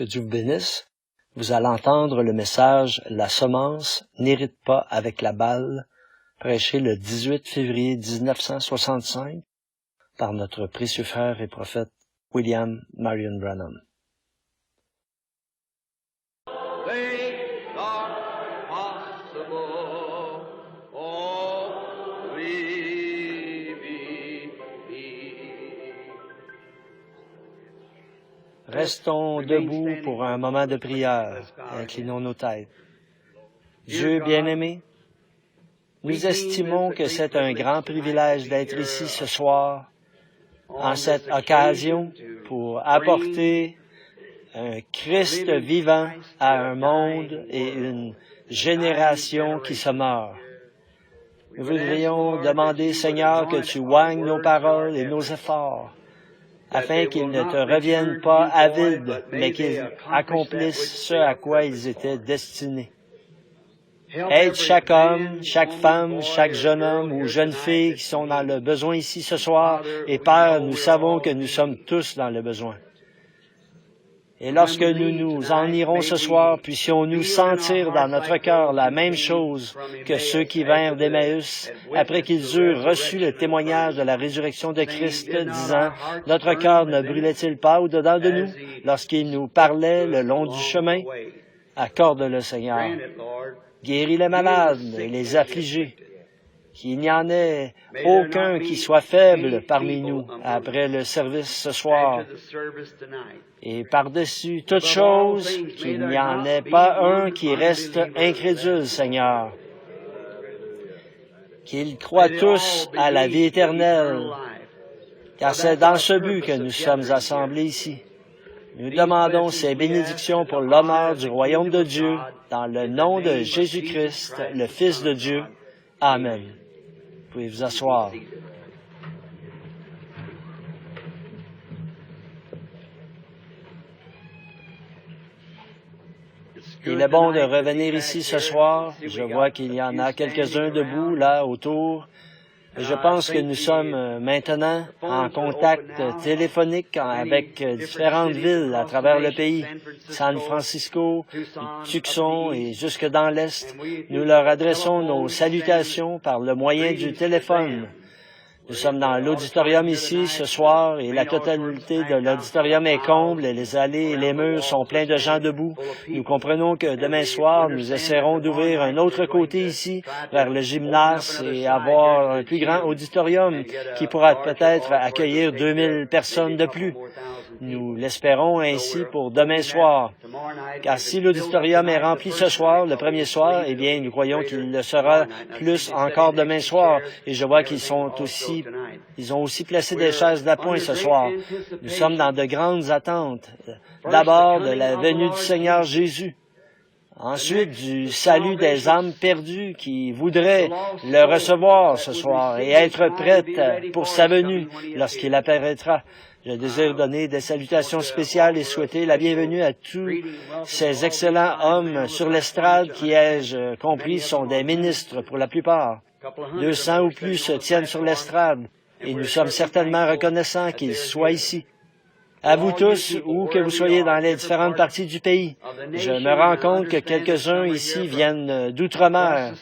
Que Dieu vous bénisse. Vous allez entendre le message « La semence n'hérite pas avec la balle », prêché le 18 février 1965 par notre précieux frère et prophète William Marion Branham. Restons debout pour un moment de prière. Inclinons nos têtes. Dieu bien-aimé, nous estimons que c'est un grand privilège d'être ici ce soir, en cette occasion, pour apporter un Christ vivant à un monde et une génération qui se meurt. Nous voudrions demander, Seigneur, que tu oignes nos paroles et nos efforts, afin qu'ils ne te reviennent pas à vide, mais qu'ils accomplissent ce à quoi ils étaient destinés. Aide chaque homme, chaque femme, chaque jeune homme ou jeune fille qui sont dans le besoin ici ce soir, et Père, nous savons que nous sommes tous dans le besoin. Et lorsque nous nous en irons ce soir, puissions-nous sentir dans notre cœur la même chose que ceux qui vinrent d'Emmaüs après qu'ils eurent reçu le témoignage de la résurrection de Christ, disant, « Notre cœur ne brûlait-il pas au-dedans de nous lorsqu'il nous parlait le long du chemin? » Accorde-le, Seigneur. Guéris les malades et les affligés. Qu'il n'y en ait aucun qui soit faible parmi nous après le service ce soir. Et par-dessus toute chose, qu'il n'y en ait pas un qui reste incrédule, Seigneur. Qu'ils croient tous à la vie éternelle, car c'est dans ce but que nous sommes assemblés ici. Nous demandons ces bénédictions pour l'honneur du royaume de Dieu, dans le nom de Jésus-Christ, le Fils de Dieu. Amen. Vous pouvez vous asseoir. Il est bon de revenir ici ce soir. Je vois qu'il y en a quelques-uns debout, là, autour. Je pense que nous sommes maintenant en contact téléphonique avec différentes villes à travers le pays, San Francisco, Tucson et jusque dans l'Est. Nous leur adressons nos salutations par le moyen du téléphone. Nous sommes dans l'auditorium ici ce soir et la totalité de l'auditorium est comble et les allées et les murs sont pleins de gens debout. Nous comprenons que demain soir, nous essaierons d'ouvrir un autre côté ici vers le gymnase et avoir un plus grand auditorium qui pourra peut-être accueillir 2000 personnes de plus. Nous l'espérons ainsi pour demain soir. Car si l'auditorium est rempli ce soir, le premier soir, eh bien, nous croyons qu'il le sera plus encore demain soir. Et je vois qu'ils ont aussi placé des chaises d'appoint ce soir. Nous sommes dans de grandes attentes. D'abord, de la venue du Seigneur Jésus. Ensuite, du salut des âmes perdues qui voudraient le recevoir ce soir et être prêtes pour sa venue lorsqu'il apparaîtra. Je désire donner des salutations spéciales et souhaiter la bienvenue à tous ces excellents hommes sur l'estrade qui, ai-je compris, sont des ministres pour la plupart. 200 ou plus se tiennent sur l'estrade et nous sommes certainement reconnaissants qu'ils soient ici. À vous tous, où que vous soyez dans les différentes parties du pays, je me rends compte que quelques-uns ici viennent d'outre-mer.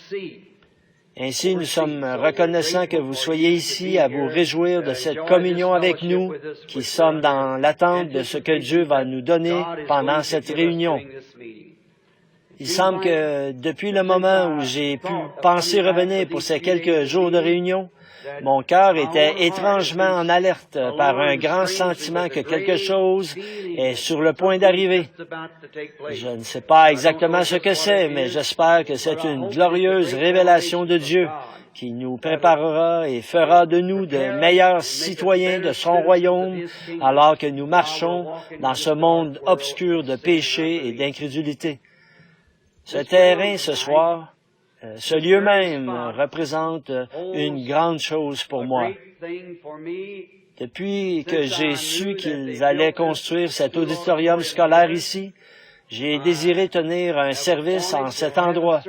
Ainsi, nous sommes reconnaissants que vous soyez ici à vous réjouir de cette communion avec nous, qui sommes dans l'attente de ce que Dieu va nous donner pendant cette réunion. Il semble que depuis le moment où j'ai pu penser revenir pour ces quelques jours de réunion, mon cœur était étrangement en alerte par un grand sentiment que quelque chose est sur le point d'arriver. Je ne sais pas exactement ce que c'est, mais j'espère que c'est une glorieuse révélation de Dieu qui nous préparera et fera de nous de meilleurs citoyens de son royaume alors que nous marchons dans ce monde obscur de péché et d'incrédulité. Ce terrain ce soir, ce lieu même représente une grande chose pour moi. Depuis que j'ai su qu'ils allaient construire cet auditorium scolaire ici, j'ai désiré tenir un service en cet endroit.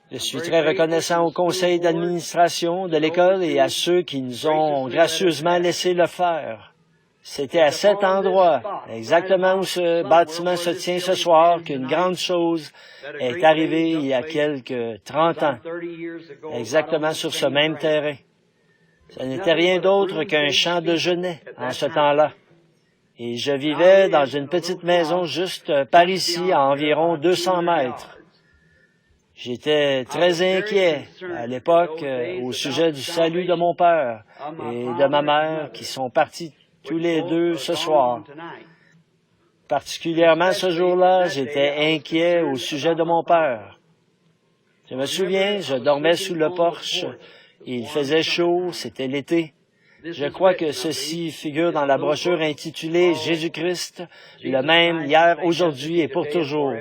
Je suis très reconnaissant au conseil d'administration de l'école et à ceux qui nous ont gracieusement laissé le faire. C'était à cet endroit, exactement où ce bâtiment se tient ce soir, qu'une grande chose est arrivée il y a quelques 30 ans, exactement sur ce même terrain. Ce n'était rien d'autre qu'un champ de genêts en ce temps-là. Et je vivais dans une petite maison juste par ici, à environ 200 mètres. J'étais très inquiet à l'époque au sujet du salut de mon père et de ma mère qui sont partis tous les deux ce soir. Particulièrement ce jour-là, j'étais inquiet au sujet de mon père. Je me souviens, je dormais sous le porche, il faisait chaud, c'était l'été. Je crois que ceci figure dans la brochure intitulée « Jésus-Christ, le même hier, aujourd'hui et pour toujours ».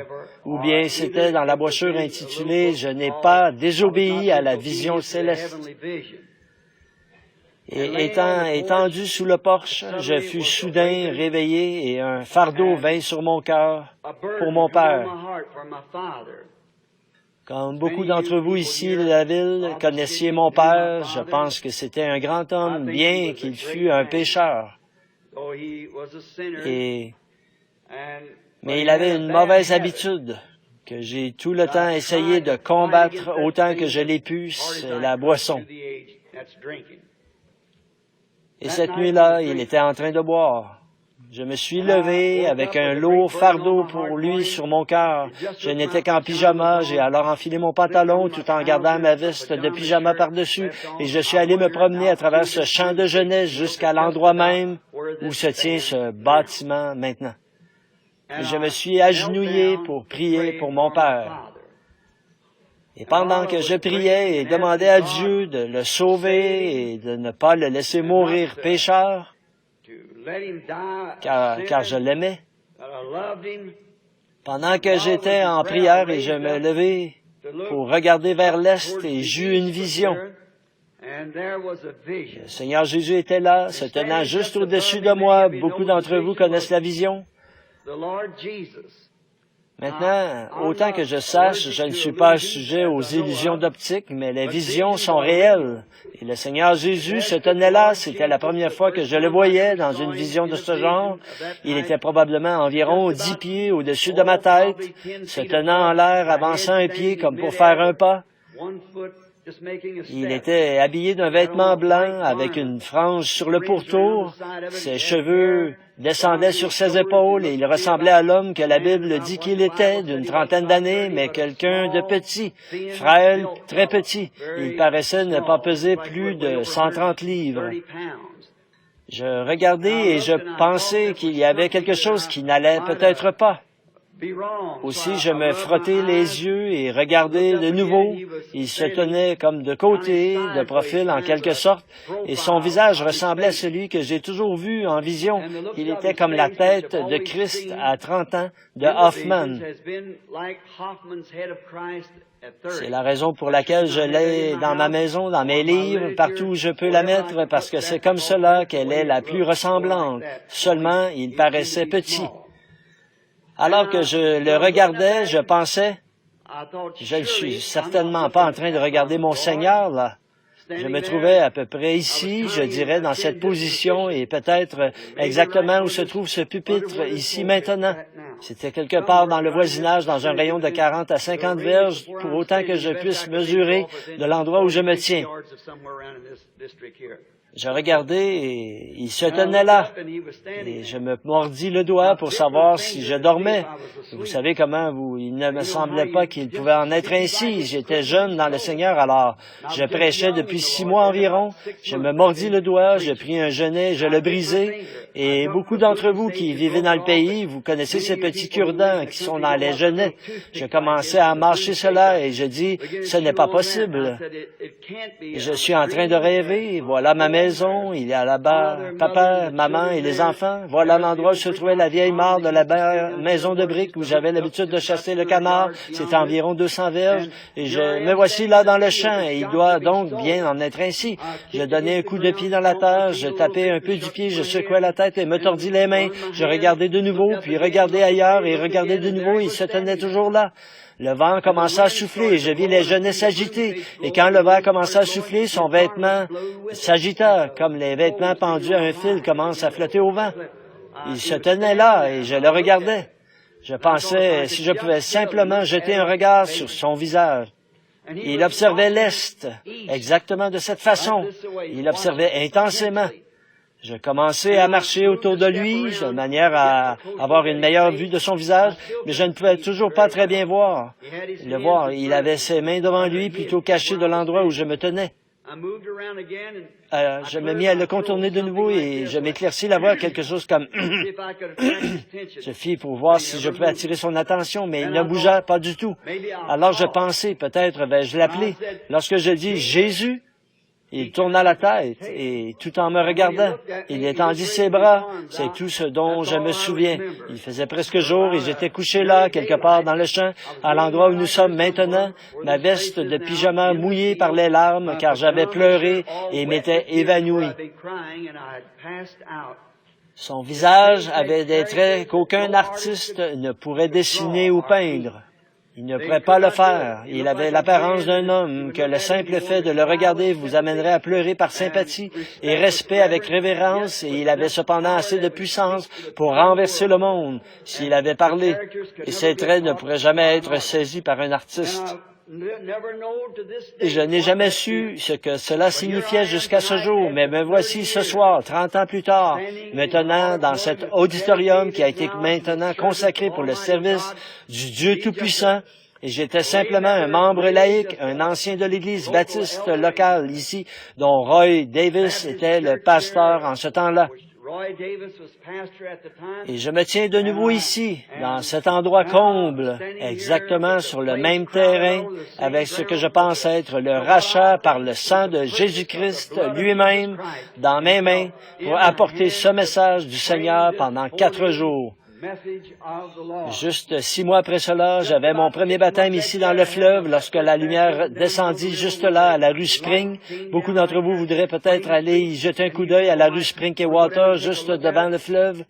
Ou bien c'était dans la brochure intitulée « Je n'ai pas désobéi à la vision céleste ». Et étant étendu sous le porche, je fus soudain réveillé et un fardeau vint sur mon cœur pour mon père. Comme beaucoup d'entre vous ici de la ville connaissiez mon père, je pense que c'était un grand homme, bien qu'il fût un pécheur. Mais il avait une mauvaise habitude que j'ai tout le temps essayé de combattre autant que je l'ai pu, c'est la boisson. Et cette nuit-là, il était en train de boire. Je me suis levé avec un lourd fardeau pour lui sur mon cœur. Je n'étais qu'en pyjama. J'ai alors enfilé mon pantalon tout en gardant ma veste de pyjama par-dessus et je suis allé me promener à travers ce champ de jeunesse jusqu'à l'endroit même où se tient ce bâtiment maintenant. Et je me suis agenouillé pour prier pour mon père. Et pendant que je priais et demandais à Dieu de le sauver et de ne pas le laisser mourir pécheur, car je l'aimais. Pendant que j'étais en prière et je me levais pour regarder vers l'est et j'eus une vision. Le Seigneur Jésus était là, se tenant juste au-dessus de moi. Beaucoup d'entre vous connaissent la vision. Maintenant, autant que je sache, je ne suis pas sujet aux illusions d'optique, mais les visions sont réelles. Et le Seigneur Jésus se tenait là. C'était la première fois que je le voyais dans une vision de ce genre. Il était probablement environ 10 pieds au-dessus de ma tête, se tenant en l'air, avançant un pied comme pour faire un pas. Il était habillé d'un vêtement blanc avec une frange sur le pourtour. Ses cheveux descendaient sur ses épaules et il ressemblait à l'homme que la Bible dit qu'il était, d'une trentaine d'années, mais quelqu'un de petit, frêle, très petit. Il paraissait ne pas peser plus de 130 livres. Je regardais et je pensais qu'il y avait quelque chose qui n'allait peut-être pas. Aussi, je me frottais les yeux et regardais de nouveau. Il se tenait comme de côté, de profil en quelque sorte, et son visage ressemblait à celui que j'ai toujours vu en vision. Il était comme la tête de Christ à 30 ans, de Hoffman. C'est la raison pour laquelle je l'ai dans ma maison, dans mes livres, partout où je peux la mettre, parce que c'est comme cela qu'elle est la plus ressemblante. Seulement, il paraissait petit. Alors que je le regardais, je pensais, je ne suis certainement pas en train de regarder mon Seigneur, là. Je me trouvais à peu près ici, je dirais, dans cette position, et peut-être exactement où se trouve ce pupitre, ici maintenant. C'était quelque part dans le voisinage, dans un rayon de 40 à 50 verges, pour autant que je puisse mesurer de l'endroit où je me tiens. Je regardais et il se tenait là. Et je me mordis le doigt pour savoir si je dormais. Vous savez comment il ne me semblait pas qu'il pouvait en être ainsi. J'étais jeune dans le Seigneur, alors je prêchais depuis 6 mois environ. Je me mordis le doigt, je pris un genêt, je le brisai. Et beaucoup d'entre vous qui vivez dans le pays, vous connaissez ces petits cure-dents qui sont dans les genêts. Je commençais à mâcher cela et je dis, ce n'est pas possible. Je suis en train de rêver. Voilà ma maison, il y a là-bas papa, maman et les enfants. Voilà l'endroit où se trouvait la vieille mare de la maison de briques où j'avais l'habitude de chasser le canard. C'est environ 200 verges. Et me voici là dans le champ et il doit donc bien en être ainsi. Je donnais un coup de pied dans la terre, je tapais un peu du pied, je secouais la tête et me tordis les mains. Je regardais de nouveau, puis regardais ailleurs et regardais de nouveau. Il se tenait toujours là. Le vent commença à souffler et je vis les genêts s'agiter. Et quand le vent commença à souffler, son vêtement s'agita, comme les vêtements pendus à un fil commencent à flotter au vent. Il se tenait là et je le regardais. Je pensais si je pouvais simplement jeter un regard sur son visage. Il observait l'Est, exactement de cette façon. Il observait intensément. Je commençais à marcher autour de lui, de manière à avoir une meilleure vue de son visage, mais je ne pouvais toujours pas très bien le voir. Il avait ses mains devant lui, plutôt cachées de l'endroit où je me tenais. Je me mis à le contourner de nouveau et je m'éclaircis la voix, quelque chose comme je fis pour voir si je pouvais attirer son attention, mais il ne bougea pas du tout. Alors je pensais, peut-être vais-je l'appeler. Lorsque je dis « Jésus », il tourna la tête et, tout en me regardant, il étendit ses bras. C'est tout ce dont je me souviens. Il faisait presque jour et j'étais couché là, quelque part dans le champ, à l'endroit où nous sommes maintenant, ma veste de pyjama mouillée par les larmes, car j'avais pleuré et m'étais évanoui. Son visage avait des traits qu'aucun artiste ne pourrait dessiner ou peindre. Il ne pourrait pas le faire. Il avait l'apparence d'un homme que le simple fait de le regarder vous amènerait à pleurer par sympathie et respect avec révérence, et il avait cependant assez de puissance pour renverser le monde s'il avait parlé. Et ses traits ne pourraient jamais être saisis par un artiste. Et je n'ai jamais su ce que cela signifiait jusqu'à ce jour, mais me voici ce soir, 30 ans plus tard, maintenant dans cet auditorium qui a été maintenant consacré pour le service du Dieu Tout-Puissant, et j'étais simplement un membre laïque, un ancien de l'Église baptiste locale ici, dont Roy Davis était le pasteur en ce temps-là. Et je me tiens de nouveau ici, dans cet endroit comble, exactement sur le même terrain, avec ce que je pense être le rachat par le sang de Jésus-Christ lui-même dans mes mains, pour apporter ce message du Seigneur pendant 4 jours. Juste 6 mois après cela, j'avais mon premier baptême ici dans le fleuve lorsque la lumière descendit juste là, à la rue Spring. Beaucoup d'entre vous voudraient peut-être aller y jeter un coup d'œil à la rue Spring et Water, juste devant le fleuve.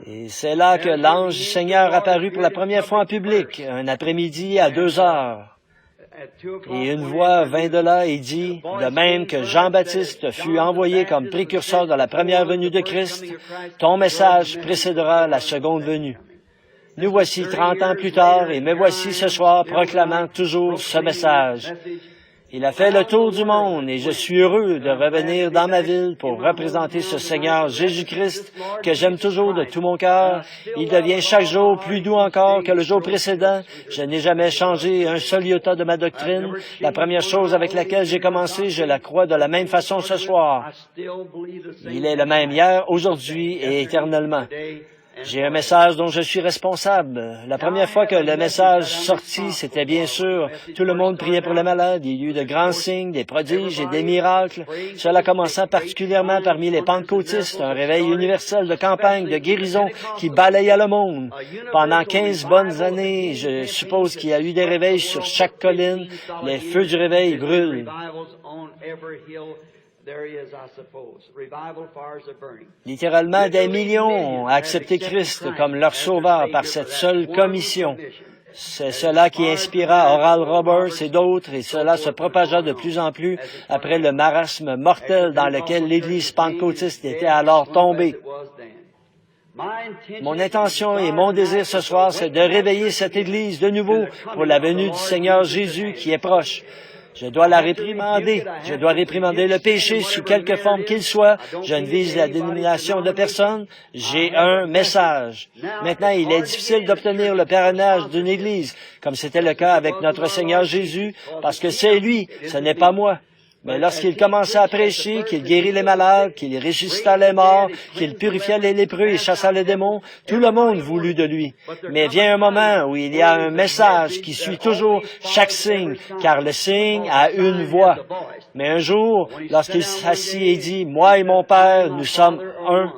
Et c'est là que l'ange du Seigneur apparut pour la première fois en public, un après-midi à 2 heures. Et une voix vint de là et dit, de même que Jean-Baptiste fut envoyé comme précurseur de la première venue de Christ, ton message précédera la seconde venue. Nous voici 30 ans plus tard et me voici ce soir proclamant toujours ce message. Il a fait le tour du monde et je suis heureux de revenir dans ma ville pour représenter ce Seigneur Jésus-Christ que j'aime toujours de tout mon cœur. Il devient chaque jour plus doux encore que le jour précédent. Je n'ai jamais changé un seul iota de ma doctrine. La première chose avec laquelle j'ai commencé, je la crois de la même façon ce soir. Il est le même hier, aujourd'hui et éternellement. J'ai un message dont je suis responsable. La première fois que le message sortit, c'était bien sûr, tout le monde priait pour les malades. Il y eut de grands signes, des prodiges et des miracles. Cela commençant particulièrement parmi les pentecôtistes, un réveil universel de campagne, de guérison qui balaya le monde. Pendant 15 bonnes années, je suppose qu'il y a eu des réveils sur chaque colline. Les feux du réveil brûlent. Littéralement, des millions ont accepté Christ comme leur sauveur par cette seule commission. C'est cela qui inspira Oral Roberts et d'autres, et cela se propagea de plus en plus après le marasme mortel dans lequel l'Église pentecôtiste était alors tombée. Mon intention et mon désir ce soir, c'est de réveiller cette Église de nouveau pour la venue du Seigneur Jésus qui est proche. Je dois la réprimander. Je dois réprimander le péché sous quelque forme qu'il soit. Je ne vise la dénomination de personne. J'ai un message. Maintenant, il est difficile d'obtenir le parrainage d'une Église, comme c'était le cas avec notre Seigneur Jésus, parce que c'est lui, ce n'est pas moi. Mais lorsqu'il commença à prêcher, qu'il guérit les malades, qu'il ressuscita les morts, qu'il purifia les lépreux et chassa les démons, tout le monde voulut de lui. Mais vient un moment où il y a un message qui suit toujours chaque signe, car le signe a une voix. Mais un jour, lorsqu'il s'assit et dit, « Moi et mon Père, nous sommes un »,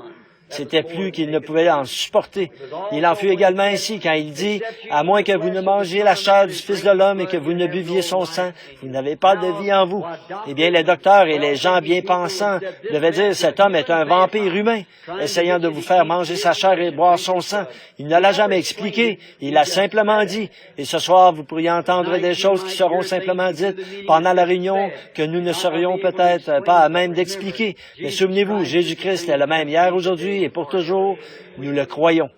C'était plus qu'il ne pouvait en supporter. Il en fut également ainsi quand il dit, « À moins que vous ne mangiez la chair du Fils de l'homme et que vous ne buviez son sang, vous n'avez pas de vie en vous. » Eh bien, les docteurs et les gens bien pensants devaient dire, « Cet homme est un vampire humain, essayant de vous faire manger sa chair et boire son sang. » Il ne l'a jamais expliqué, il l'a simplement dit. Et ce soir, vous pourriez entendre des choses qui seront simplement dites pendant la réunion que nous ne serions peut-être pas à même d'expliquer. Mais souvenez-vous, Jésus-Christ est le même hier, aujourd'hui et pour toujours. Nous le croyons.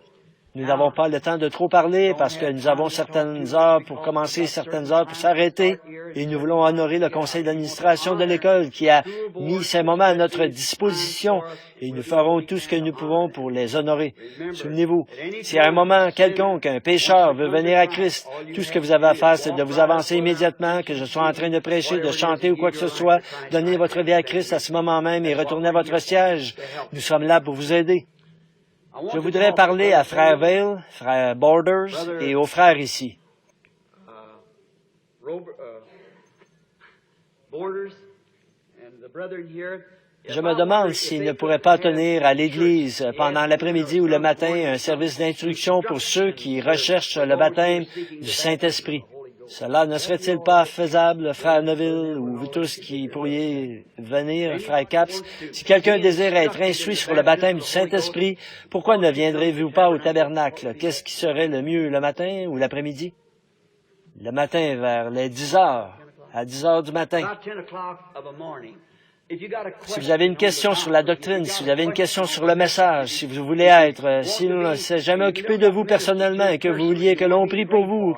Nous n'avons pas le temps de trop parler parce que nous avons certaines heures pour commencer, certaines heures pour s'arrêter. Et nous voulons honorer le conseil d'administration de l'école qui a mis ces moments à notre disposition. Et nous ferons tout ce que nous pouvons pour les honorer. Souvenez-vous, si à un moment quelconque, un pécheur veut venir à Christ, tout ce que vous avez à faire, c'est de vous avancer immédiatement, que je sois en train de prêcher, de chanter ou quoi que ce soit, donner votre vie à Christ à ce moment même et retourner à votre siège. Nous sommes là pour vous aider. Je voudrais parler à Frère Vail, Frère Borders et aux frères ici. Je me demande s'ils ne pourraient pas tenir à l'Église pendant l'après-midi ou le matin un service d'instruction pour ceux qui recherchent le baptême du Saint-Esprit. Cela ne serait-il pas faisable, Frère Neville, ou vous tous qui pourriez venir, Frère Capps? Si quelqu'un désire être instruit sur le baptême du Saint-Esprit, pourquoi ne viendrez-vous pas au tabernacle? Qu'est-ce qui serait le mieux, le matin ou l'après-midi? Le matin, vers les 10 heures, à 10 heures du matin. Si vous avez une question sur la doctrine, si vous avez une question sur le message, si vous voulez être, si l'on ne s'est jamais occupé de vous personnellement et que vous vouliez que l'on prie pour vous,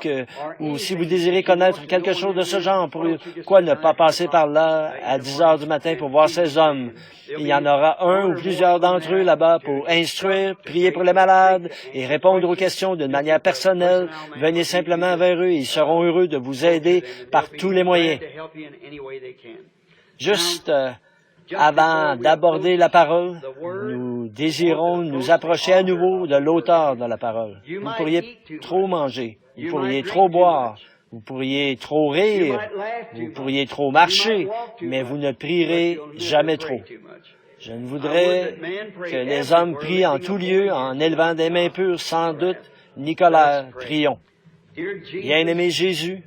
ou si vous désirez connaître quelque chose de ce genre, pourquoi ne pas passer par là à 10 heures du matin pour voir ces hommes? Il y en aura un ou plusieurs d'entre eux là-bas pour instruire, prier pour les malades et répondre aux questions d'une manière personnelle. Venez simplement vers eux et ils seront heureux de vous aider par tous les moyens. Juste avant d'aborder la parole, nous désirons nous approcher à nouveau de l'auteur de la parole. Vous pourriez trop manger, vous pourriez trop boire, vous pourriez trop rire, vous pourriez trop marcher, mais vous ne prierez jamais trop. Je ne voudrais que les hommes prient en tout lieu en élevant des mains pures, sans doute. Nicolas, prions. Bien-aimé Jésus,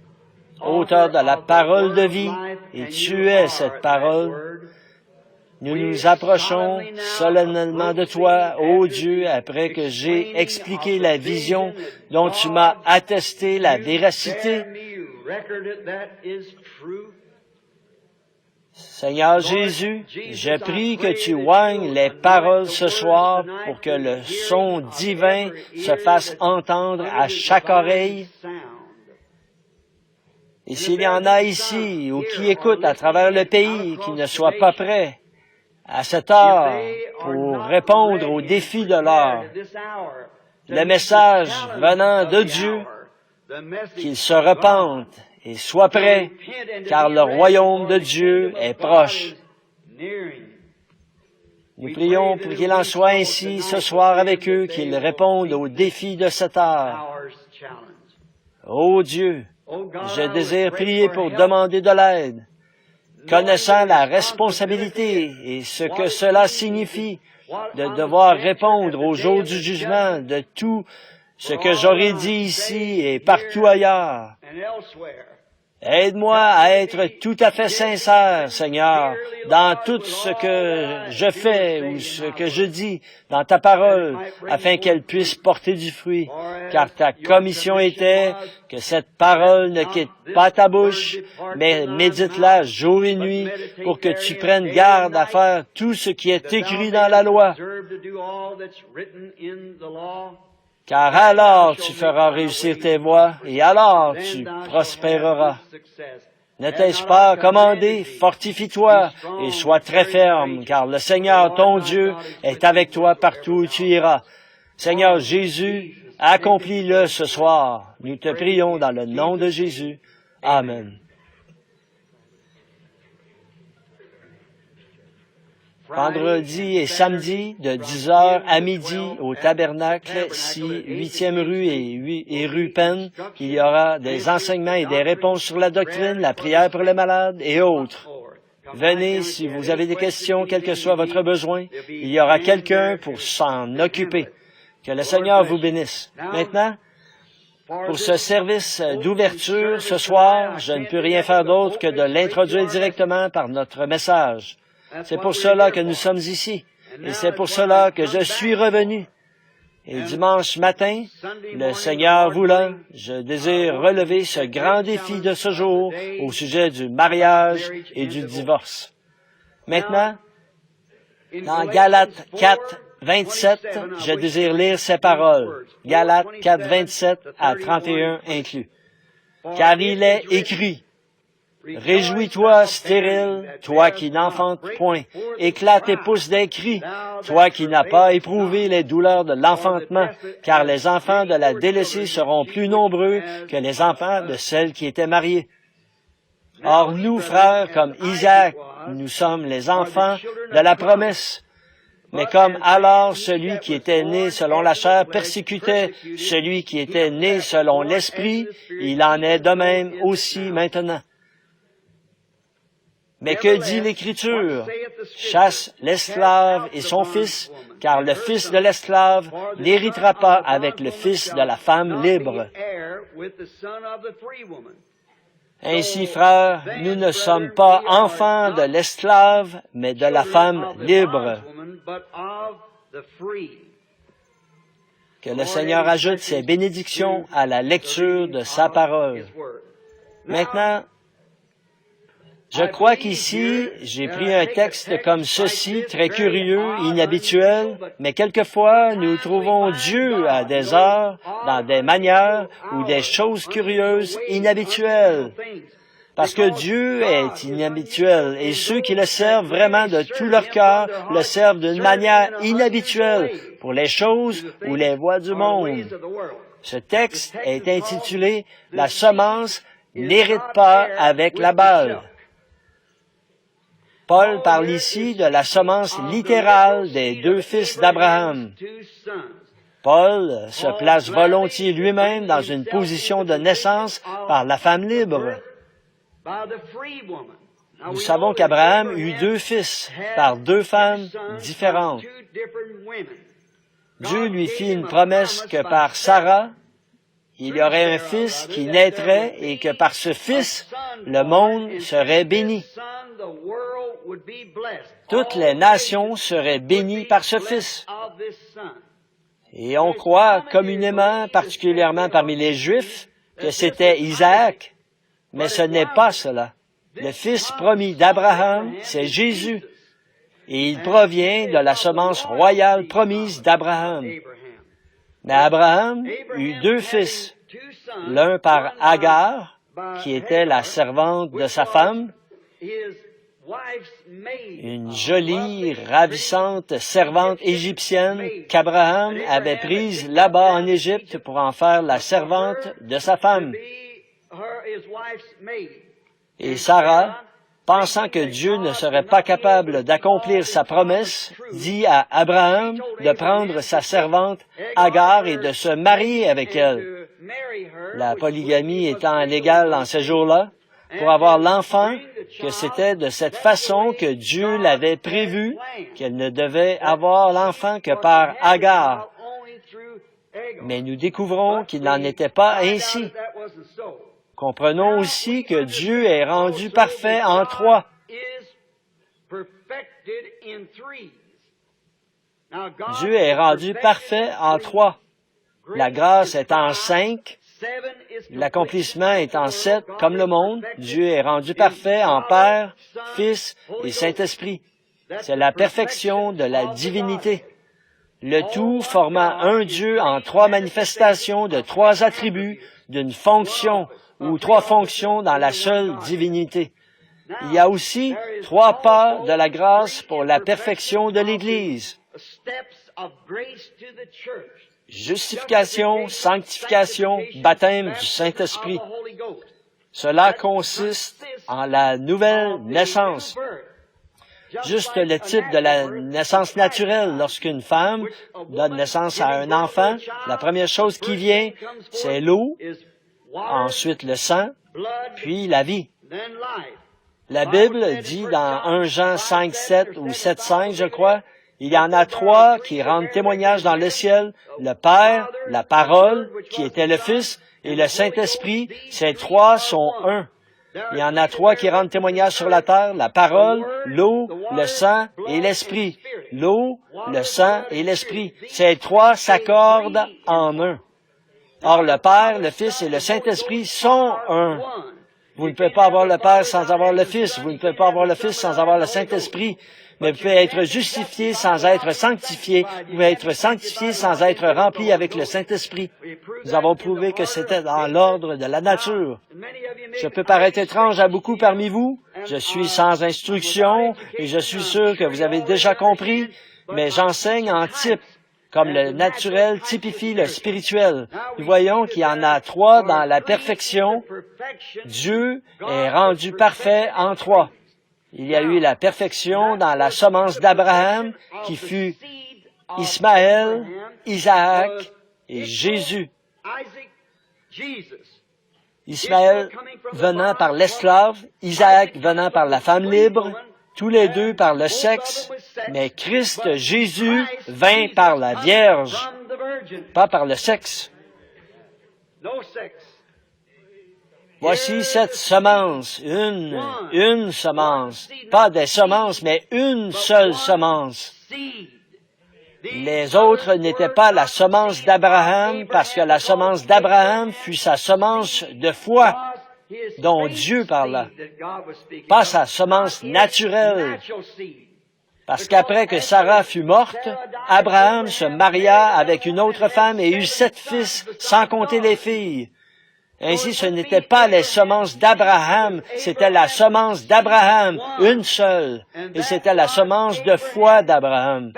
auteur de la parole de vie, et tu es cette parole, nous nous approchons solennellement de toi, ô Dieu, après que j'ai expliqué la vision dont tu m'as attesté la véracité. Seigneur Jésus, je prie que tu oignes les paroles ce soir pour que le son divin se fasse entendre à chaque oreille. Et s'il y en a ici ou qui écoutent à travers le pays qui ne soient pas prêts à cette heure pour répondre aux défis de l'heure, le message venant de Dieu, qu'ils se repentent et soient prêts, car le royaume de Dieu est proche. Nous prions pour qu'il en soit ainsi ce soir avec eux, qu'ils répondent aux défis de cette heure. Ô Dieu, je désire prier pour demander de l'aide, connaissant la responsabilité et ce que cela signifie de devoir répondre au jour du jugement de tout ce que j'aurais dit ici et partout ailleurs. Aide-moi à être tout à fait sincère, Seigneur, dans tout ce que je fais ou ce que je dis dans ta parole, afin qu'elle puisse porter du fruit. Car ta commission était que cette parole ne quitte pas ta bouche, mais médite-la jour et nuit pour que tu prennes garde à faire tout ce qui est écrit dans la loi. Car alors tu feras réussir tes voies, et alors tu prospéreras. Ne t'ai-je pas commandé, fortifie-toi et sois très ferme, car le Seigneur, ton Dieu, est avec toi partout où tu iras. Seigneur Jésus, accomplis-le ce soir. Nous te prions dans le nom de Jésus. Amen. Vendredi et samedi, de 10h à midi, au tabernacle, 8e rue et rue Penn, il y aura des enseignements et des réponses sur la doctrine, la prière pour les malades et autres. Venez si vous avez des questions, quel que soit votre besoin. Il y aura quelqu'un pour s'en occuper. Que le Seigneur vous bénisse. Maintenant, pour ce service d'ouverture ce soir, je ne peux rien faire d'autre que de l'introduire directement par notre message. C'est pour cela que nous sommes ici. Et c'est pour cela que je suis revenu. Et dimanche matin, le Seigneur voulant, je désire relever ce grand défi de ce jour au sujet du mariage et du divorce. Maintenant, dans Galates 4, 27, je désire lire ces paroles. Galates 4, 27 à 31 inclus. Car il est écrit, réjouis-toi, stérile, toi qui n'enfantes point. Éclate et pousse des cris, toi qui n'as pas éprouvé les douleurs de l'enfantement, car les enfants de la délaissée seront plus nombreux que les enfants de celle qui était mariée. Or nous, frères, comme Isaac, nous sommes les enfants de la promesse. Mais comme alors celui qui était né selon la chair persécutait celui qui était né selon l'esprit, il en est de même aussi maintenant. Mais que dit l'Écriture? Chasse l'esclave et son fils, car le fils de l'esclave n'héritera pas avec le fils de la femme libre. Ainsi, frères, nous ne sommes pas enfants de l'esclave, mais de la femme libre. Que le Seigneur ajoute ses bénédictions à la lecture de sa parole. Maintenant, je crois qu'ici, j'ai pris un texte comme ceci, très curieux, inhabituel, mais quelquefois, nous trouvons Dieu à des heures, dans des manières ou des choses curieuses, inhabituelles. Parce que Dieu est inhabituel, et ceux qui le servent vraiment de tout leur cœur le servent d'une manière inhabituelle pour les choses ou les voies du monde. Ce texte est intitulé « La semence n'hérite pas avec la balle ». Paul parle ici de la semence littérale des deux fils d'Abraham. Paul se place volontiers lui-même dans une position de naissance par la femme libre. Nous savons qu'Abraham eut deux fils par deux femmes différentes. Dieu lui fit une promesse que par Sarah, il y aurait un fils qui naîtrait et que par ce fils, le monde serait béni. Toutes les nations seraient bénies par ce fils. Et on croit communément, particulièrement parmi les Juifs, que c'était Isaac, mais ce n'est pas cela. Le fils promis d'Abraham, c'est Jésus, et il provient de la semence royale promise d'Abraham. Mais Abraham eut deux fils, l'un par Agar, qui était la servante de sa femme, une jolie, ravissante servante égyptienne qu'Abraham avait prise là-bas en Égypte pour en faire la servante de sa femme. Et Sarah, pensant que Dieu ne serait pas capable d'accomplir sa promesse, dit à Abraham de prendre sa servante Agar et de se marier avec elle. La polygamie étant légale en ces jours-là, pour avoir l'enfant, que c'était de cette façon que Dieu l'avait prévu, qu'elle ne devait avoir l'enfant que par Agar. Mais nous découvrons qu'il n'en était pas ainsi. Comprenons aussi que Dieu est rendu parfait en trois. Dieu est rendu parfait en trois. La grâce est en 5, l'accomplissement est en 7, comme le monde. Dieu est rendu parfait en Père, Fils et Saint-Esprit. C'est la perfection de la divinité. Le tout formant un Dieu en trois manifestations de trois attributs, d'une fonction ou trois fonctions dans la seule divinité. Il y a aussi trois pas de la grâce pour la perfection de l'Église. Justification, sanctification, baptême du Saint-Esprit. Cela consiste en la nouvelle naissance. Juste le type de la naissance naturelle. Lorsqu'une femme donne naissance à un enfant, la première chose qui vient, c'est l'eau, ensuite le sang, puis la vie. La Bible dit dans 1 Jean 5, 7 ou 7, 5, je crois, il y en a trois qui rendent témoignage dans le ciel, le Père, la Parole, qui était le Fils, et le Saint-Esprit. Ces trois sont un. Il y en a trois qui rendent témoignage sur la terre, la parole, l'eau, le sang et l'esprit. L'eau, le sang et l'esprit. Ces trois s'accordent en un. Or, le Père, le Fils et le Saint-Esprit sont un. Vous ne pouvez pas avoir le Père sans avoir le Fils. Vous ne pouvez pas avoir le Fils sans avoir le Saint-Esprit. Mais vous pouvez être justifié sans être sanctifié. Vous pouvez être sanctifié sans être rempli avec le Saint-Esprit. Nous avons prouvé que c'était dans l'ordre de la nature. Je peux paraître étrange à beaucoup parmi vous. Je suis sans instruction et je suis sûr que vous avez déjà compris, mais j'enseigne en type, comme le naturel typifie le spirituel. Nous voyons qu'il y en a trois dans la perfection. Dieu est rendu parfait en trois. Il y a eu la perfection dans la semence d'Abraham, qui fut Ismaël, Isaac et Jésus. Ismaël venant par l'esclave, Isaac venant par la femme libre, tous les deux par le sexe, mais Christ Jésus vint par la Vierge, pas par le sexe. Voici cette semence, une semence, pas des semences, mais une seule semence. Les autres n'étaient pas la semence d'Abraham, parce que la semence d'Abraham fut sa semence de foi, dont Dieu parla, pas sa semence naturelle. Parce qu'après que Sarah fut morte, Abraham se maria avec une autre femme et eut 7 fils, sans compter les filles. Ainsi, ce n'était pas les semences d'Abraham, c'était la semence d'Abraham, une seule, et c'était la semence de foi d'Abraham,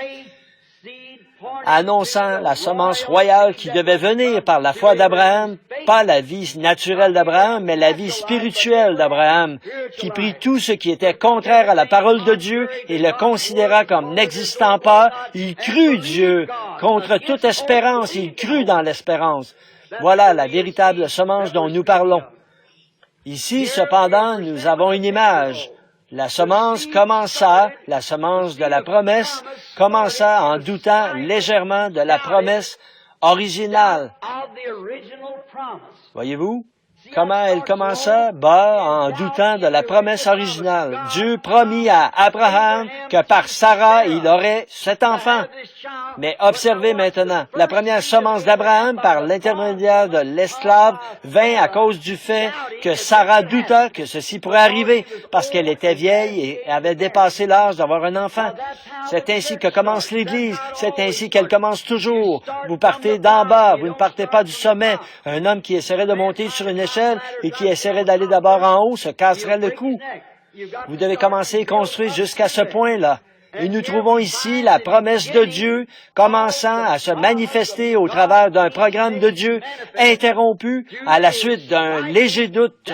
annonçant la semence royale qui devait venir par la foi d'Abraham, pas la vie naturelle d'Abraham, mais la vie spirituelle d'Abraham, qui prit tout ce qui était contraire à la parole de Dieu et le considéra comme n'existant pas. Il crut Dieu contre toute espérance, il crut dans l'espérance. Voilà la véritable semence dont nous parlons. Ici, cependant, nous avons une image. La semence commença, la semence de la promesse, commença en doutant légèrement de la promesse originale. Voyez-vous? Comment elle commença? En doutant de la promesse originale. Dieu promit à Abraham que par Sarah, il aurait cet enfant. Mais observez maintenant, la première semence d'Abraham, par l'intermédiaire de l'esclave, vint à cause du fait que Sarah douta que ceci pourrait arriver, parce qu'elle était vieille et avait dépassé l'âge d'avoir un enfant. C'est ainsi que commence l'Église, c'est ainsi qu'elle commence toujours. Vous partez d'en bas, vous ne partez pas du sommet. Un homme qui essaierait de monter sur une échelle et qui essaierait d'aller d'abord en haut se casserait le cou. Vous devez commencer et construire jusqu'à ce point-là. Et nous trouvons ici la promesse de Dieu commençant à se manifester au travers d'un programme de Dieu interrompu à la suite d'un léger doute.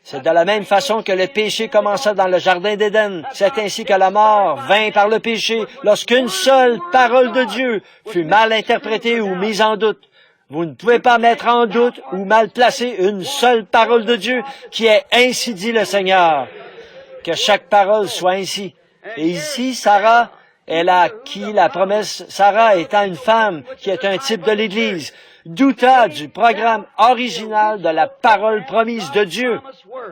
C'est de la même façon que le péché commença dans le jardin d'Éden. C'est ainsi que la mort vint par le péché lorsqu'une seule parole de Dieu fut mal interprétée ou mise en doute. Vous ne pouvez pas mettre en doute ou mal placer une seule parole de Dieu qui est ainsi dit le Seigneur. Que chaque parole soit ainsi. Et ici, Sarah, elle a acquis la promesse, Sarah étant une femme qui est un type de l'Église, douta du programme original de la parole promise de Dieu.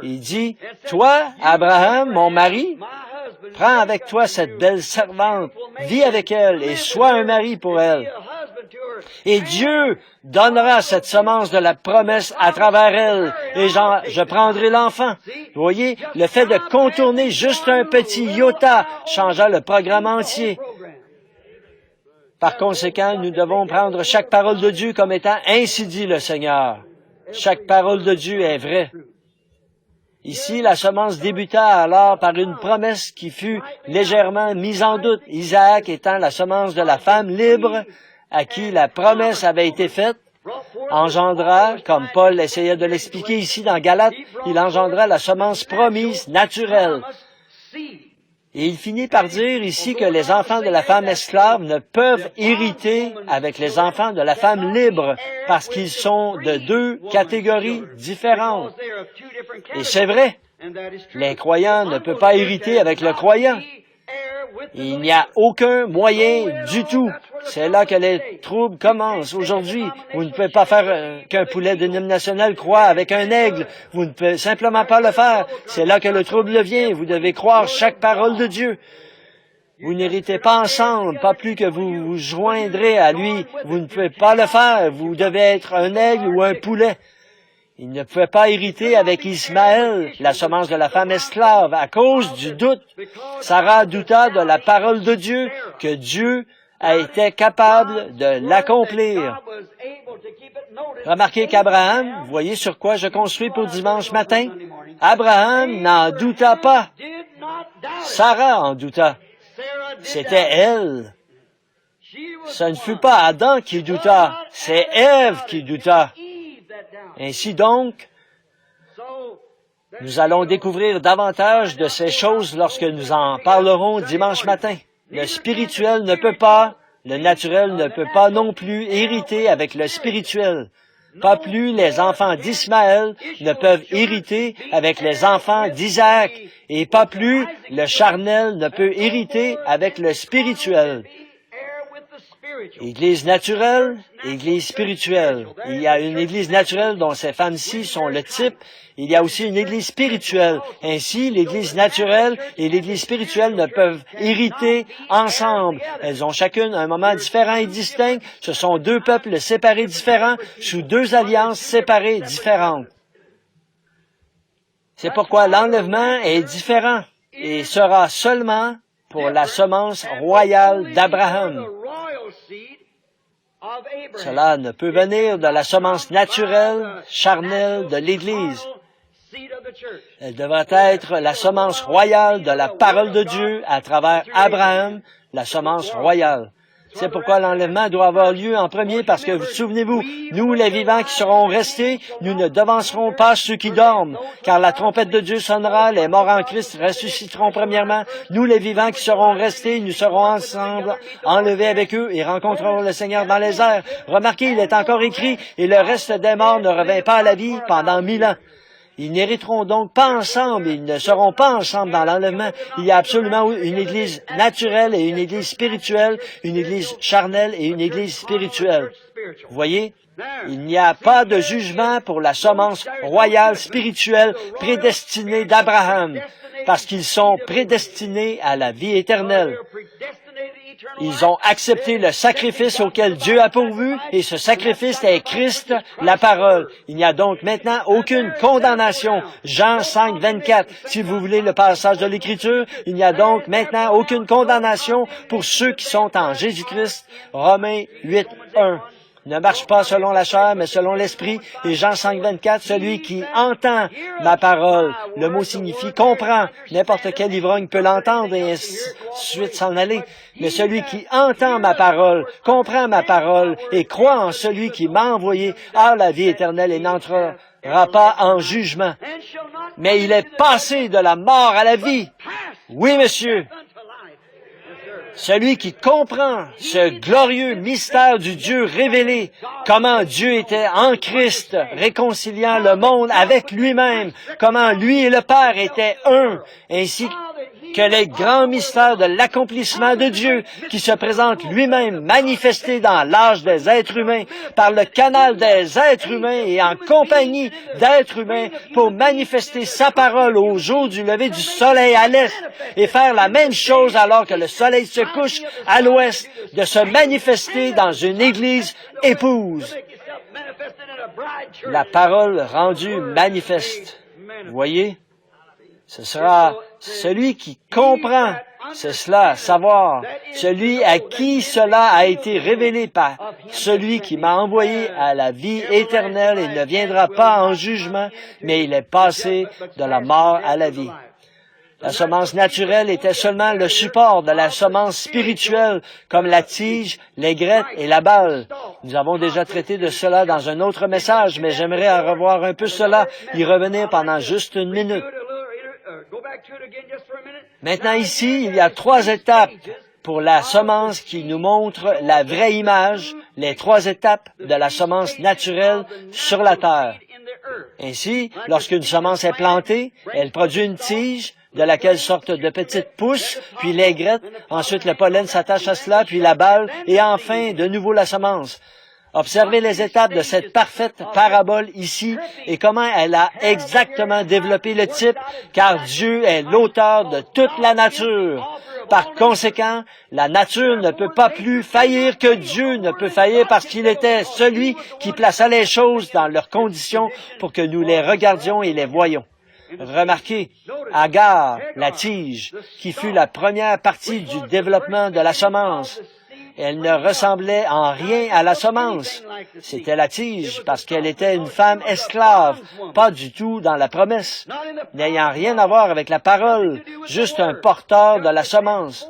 Il dit, toi, Abraham, mon mari, prends avec toi cette belle servante, vis avec elle et sois un mari pour elle. Et Dieu donnera cette semence de la promesse à travers elle, et je prendrai l'enfant. Vous voyez, le fait de contourner juste un petit iota changea le programme entier. Par conséquent, nous devons prendre chaque parole de Dieu comme étant ainsi dit le Seigneur. Chaque parole de Dieu est vraie. Ici, la semence débuta alors par une promesse qui fut légèrement mise en doute, Isaac étant la semence de la femme libre, à qui la promesse avait été faite, engendra, comme Paul essayait de l'expliquer ici dans Galates, il engendra la semence promise naturelle. Et il finit par dire ici que les enfants de la femme esclave ne peuvent hériter avec les enfants de la femme libre parce qu'ils sont de deux catégories différentes. Et c'est vrai, l'incroyant ne peut pas hériter avec le croyant. Il n'y a aucun moyen du tout. C'est là que les troubles commencent aujourd'hui. Vous ne pouvez pas faire qu'un poulet de l'hymne national croit avec un aigle. Vous ne pouvez simplement pas le faire. C'est là que le trouble vient. Vous devez croire chaque parole de Dieu. Vous n'héritez pas ensemble, pas plus que vous vous joindrez à lui. Vous ne pouvez pas le faire. Vous devez être un aigle ou un poulet. Il ne pouvait pas hériter avec Ismaël, la semence de la femme esclave, à cause du doute. Sarah douta de la parole de Dieu, que Dieu a été capable de l'accomplir. Remarquez qu'Abraham, vous voyez sur quoi je construis pour dimanche matin? Abraham n'en douta pas. Sarah en douta. C'était elle. Ce ne fut pas Adam qui douta, c'est Ève qui douta. Ainsi donc, nous allons découvrir davantage de ces choses lorsque nous en parlerons dimanche matin. Le spirituel ne peut pas, le naturel ne peut pas non plus hériter avec le spirituel. Pas plus les enfants d'Ismaël ne peuvent hériter avec les enfants d'Isaac, et pas plus le charnel ne peut hériter avec le spirituel. Église naturelle, Église spirituelle. Il y a une Église naturelle dont ces femmes-ci sont le type. Il y a aussi une Église spirituelle. Ainsi, l'Église naturelle et l'Église spirituelle ne peuvent hériter ensemble. Elles ont chacune un moment différent et distinct. Ce sont deux peuples séparés différents, sous deux alliances séparées différentes. C'est pourquoi l'enlèvement est différent et sera seulement pour la semence royale d'Abraham. Cela ne peut venir de la semence naturelle, charnelle de l'Église. Elle devrait être la semence royale de la parole de Dieu à travers Abraham, la semence royale. C'est pourquoi l'enlèvement doit avoir lieu en premier, parce que, souvenez-vous, nous, les vivants qui serons restés, nous ne devancerons pas ceux qui dorment, car la trompette de Dieu sonnera, les morts en Christ ressusciteront premièrement. Nous, les vivants qui serons restés, nous serons ensemble enlevés avec eux et rencontrerons le Seigneur dans les airs. Remarquez, il est encore écrit, et le reste des morts ne revint pas à la vie pendant 1000 ans. Ils n'hériteront donc pas ensemble, ils ne seront pas ensemble dans l'enlèvement. Il y a absolument une Église naturelle et une Église spirituelle, une Église charnelle et une Église spirituelle. Vous voyez? Il n'y a pas de jugement pour la semence royale spirituelle prédestinée d'Abraham, parce qu'ils sont prédestinés à la vie éternelle. Ils ont accepté le sacrifice auquel Dieu a pourvu, et ce sacrifice est Christ, la parole. Il n'y a donc maintenant aucune condamnation. Jean 5, 24. Si vous voulez le passage de l'Écriture, il n'y a donc maintenant aucune condamnation pour ceux qui sont en Jésus-Christ. Romains 8, 1. Ne marche pas selon la chair, mais selon l'esprit. Et Jean 5, 24, celui qui entend ma parole. Le mot signifie comprend. N'importe quel ivrogne peut l'entendre et ainsi de suite s'en aller. Mais celui qui entend ma parole, comprend ma parole et croit en celui qui m'a envoyé a la vie éternelle et n'entrera pas en jugement. Mais il est passé de la mort à la vie. Oui, monsieur. Celui qui comprend ce glorieux mystère du Dieu révélé, comment Dieu était en Christ, réconciliant le monde avec lui-même, comment lui et le Père étaient un, ainsi que les grands mystères de l'accomplissement de Dieu, qui se présente lui-même manifesté dans l'âge des êtres humains, par le canal des êtres humains et en compagnie d'êtres humains, pour manifester sa parole au jour du lever du soleil à l'est, et faire la même chose alors que le soleil se couche à l'ouest, de se manifester dans une église épouse. La parole rendue manifeste. Vous voyez? Ce sera celui qui comprend, c'est cela, savoir, celui à qui cela a été révélé par celui qui m'a envoyé à la vie éternelle et ne viendra pas en jugement, mais il est passé de la mort à la vie. La semence naturelle était seulement le support de la semence spirituelle, comme la tige, les grettes et la balle. Nous avons déjà traité de cela dans un autre message, mais j'aimerais en revoir un peu cela, y revenir pendant juste une minute. Maintenant ici, il y a 3 étapes pour la semence qui nous montre la vraie image, les 3 étapes de la semence naturelle sur la terre. Ainsi, lorsqu'une semence est plantée, elle produit une tige de laquelle sortent de petites pousses, puis l'aigrette, ensuite le pollen s'attache à cela, puis la balle, et enfin, de nouveau la semence. Observez les étapes de cette parfaite parabole ici et comment elle a exactement développé le type, car Dieu est l'auteur de toute la nature. Par conséquent, la nature ne peut pas plus faillir que Dieu ne peut faillir parce qu'il était celui qui plaça les choses dans leurs conditions pour que nous les regardions et les voyions. Remarquez, Agar, la tige, qui fut la première partie du développement de la semence. Elle ne ressemblait en rien à la semence. C'était la tige, parce qu'elle était une femme esclave, pas du tout dans la promesse, n'ayant rien à voir avec la parole, juste un porteur de la semence.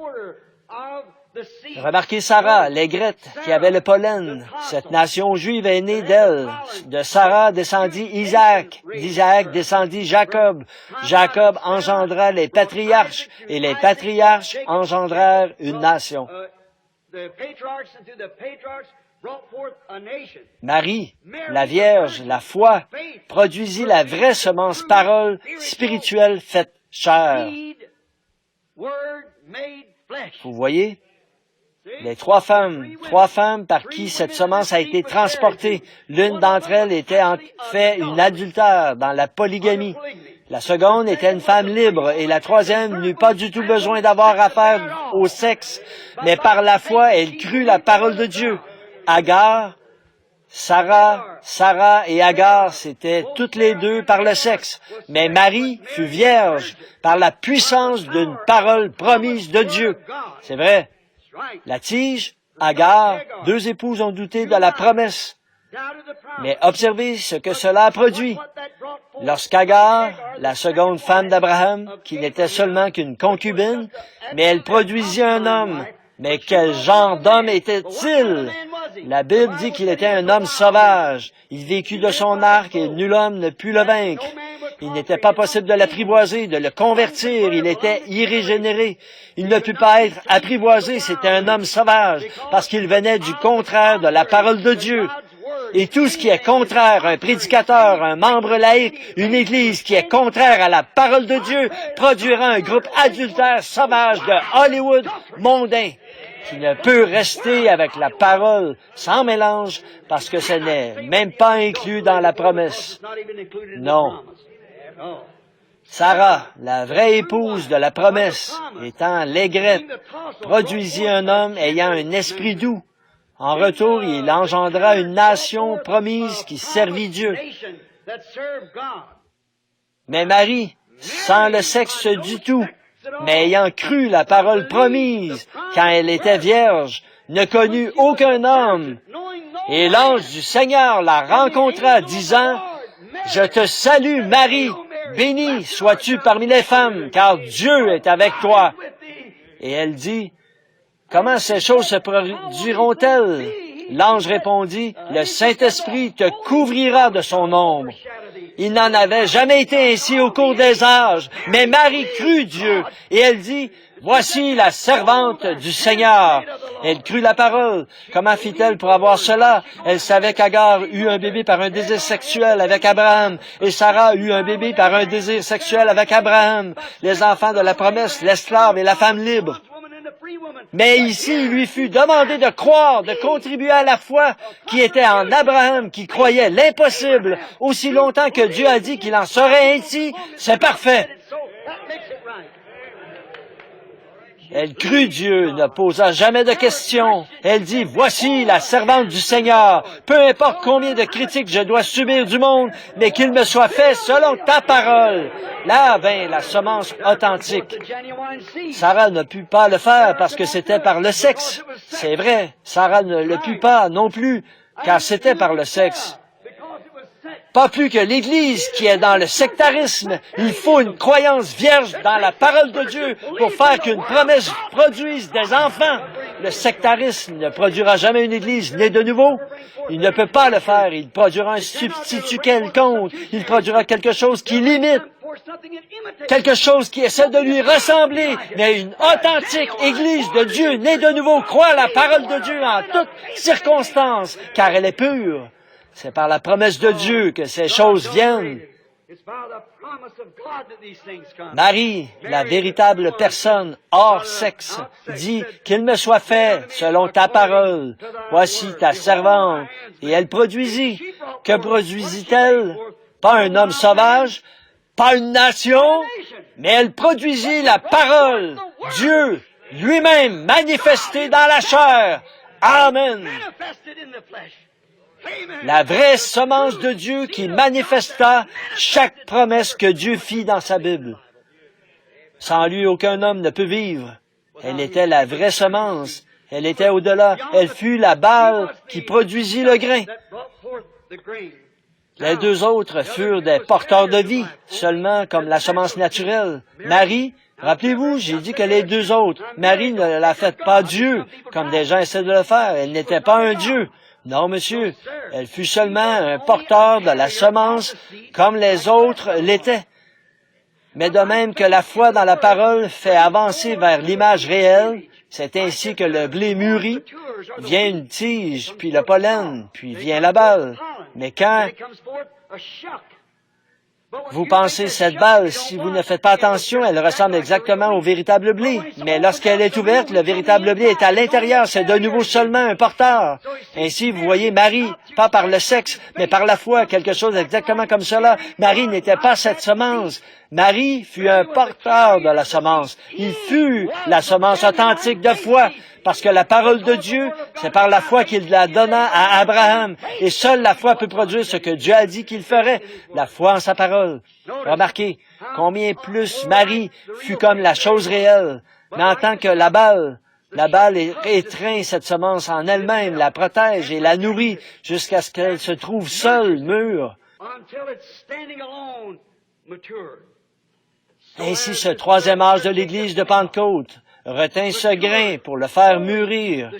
Remarquez Sarah, l'aigrette, qui avait le pollen. Cette nation juive est née d'elle. De Sarah descendit Isaac. D'Isaac descendit Jacob. Jacob engendra les patriarches, et les patriarches engendrèrent une nation. Marie, la Vierge, la foi, produisit la vraie semence parole spirituelle faite chair. Vous voyez? Les 3 femmes par qui cette semence a été transportée. L'une d'entre elles était en fait une adultère dans la polygamie. La seconde était une femme libre et la troisième n'eut pas du tout besoin d'avoir affaire au sexe, mais par la foi, elle crut la parole de Dieu. Agar, Sarah et Agar, c'étaient toutes les deux par le sexe, mais Marie fut vierge par la puissance d'une parole promise de Dieu. C'est vrai. La tige, Agar, 2 épouses ont douté de la promesse. Mais observez ce que cela a produit. Lorsqu'Agar, la seconde femme d'Abraham, qui n'était seulement qu'une concubine, mais elle produisit un homme. Mais quel genre d'homme était-il? La Bible dit qu'il était un homme sauvage. Il vécut de son arc et nul homme ne put le vaincre. Il n'était pas possible de l'apprivoiser, de le convertir. Il était irrégénéré. Il ne put pas être apprivoisé. C'était un homme sauvage parce qu'il venait du contraire de la parole de Dieu. Et tout ce qui est contraire, un prédicateur, un membre laïque, une église qui est contraire à la parole de Dieu, produira un groupe adultère sauvage de Hollywood mondain, qui ne peut rester avec la parole sans mélange parce que ce n'est même pas inclus dans la promesse. Non. Sarah, la vraie épouse de la promesse, étant l'aigrette, produisit un homme ayant un esprit doux. En retour, il engendra une nation promise qui servit Dieu. Mais Marie, sans le sexe du tout, mais ayant cru la parole promise quand elle était vierge, ne connut aucun homme. Et l'ange du Seigneur la rencontra, disant, « Je te salue, Marie, bénie sois-tu parmi les femmes, car Dieu est avec toi. » Et elle dit, « Comment ces choses se produiront-elles? » L'ange répondit, « Le Saint-Esprit te couvrira de son ombre. » Il n'en avait jamais été ainsi au cours des âges, mais Marie crut Dieu, et elle dit, « Voici la servante du Seigneur. » Elle crut la parole. Comment fit-elle pour avoir cela? Elle savait qu'Agar eut un bébé par un désir sexuel avec Abraham, et Sarah eut un bébé par un désir sexuel avec Abraham, les enfants de la promesse, l'esclave et la femme libre. Mais ici, il lui fut demandé de croire, de contribuer à la foi qui était en Abraham, qui croyait l'impossible. Aussi longtemps que Dieu a dit qu'il en serait ainsi, c'est parfait. Elle crut Dieu, ne posa jamais de questions. Elle dit, « Voici la servante du Seigneur. Peu importe combien de critiques je dois subir du monde, mais qu'il me soit fait selon ta parole. » Là vint la semence authentique. Sarah ne put pas le faire parce que c'était par le sexe. C'est vrai, Sarah ne le put pas non plus, car c'était par le sexe. Pas plus que l'Église qui est dans le sectarisme. Il faut une croyance vierge dans la parole de Dieu pour faire qu'une promesse produise des enfants. Le sectarisme ne produira jamais une Église née de nouveau. Il ne peut pas le faire. Il produira un substitut quelconque. Il produira quelque chose qui limite. quelque chose qui essaie de lui ressembler, mais une authentique Église de Dieu, née de nouveau, croit la parole de Dieu en toutes circonstances, car elle est pure. C'est par la promesse de Dieu que ces choses viennent. Marie, la véritable personne hors sexe, dit qu'il me soit fait selon ta parole. Voici ta servante. Et elle produisit. Que produisit-elle? Pas un homme sauvage, pas une nation, mais elle produisit la parole. Dieu lui-même manifesté dans la chair. Amen. La vraie semence de Dieu qui manifesta chaque promesse que Dieu fit dans sa Bible. Sans lui, aucun homme ne peut vivre. Elle était la vraie semence. Elle était au-delà. Elle fut la balle qui produisit le grain. Les deux autres furent des porteurs de vie, seulement comme la semence naturelle. Marie, rappelez-vous, j'ai dit que les deux autres, Marie ne l'a fait pas Dieu, comme des gens essaient de le faire. Elle n'était pas un Dieu. Non, monsieur, elle fut seulement un porteur de la semence comme les autres l'étaient. Mais de même que la foi dans la parole fait avancer vers l'image réelle, c'est ainsi que le blé mûrit, vient une tige, puis le pollen, puis vient la balle. Mais quand vous pensez cette balle, si vous ne faites pas attention, elle ressemble exactement au véritable blé. Mais lorsqu'elle est ouverte, le véritable blé est à l'intérieur. C'est de nouveau seulement un porteur. Ainsi, vous voyez Marie, pas par le sexe, mais par la foi, quelque chose exactement comme cela. Marie n'était pas cette semence. Marie fut un porteur de la semence. Il fut la semence authentique de foi. Parce que la parole de Dieu, c'est par la foi qu'il la donna à Abraham. Et seule la foi peut produire ce que Dieu a dit qu'il ferait, la foi en sa parole. Remarquez combien plus Marie fut comme la chose réelle. Mais en tant que la balle étreint cette semence en elle-même, la protège et la nourrit jusqu'à ce qu'elle se trouve seule, mûre. Ainsi, ce troisième âge de l'Église de Pentecôte retint ce grain pour le faire mûrir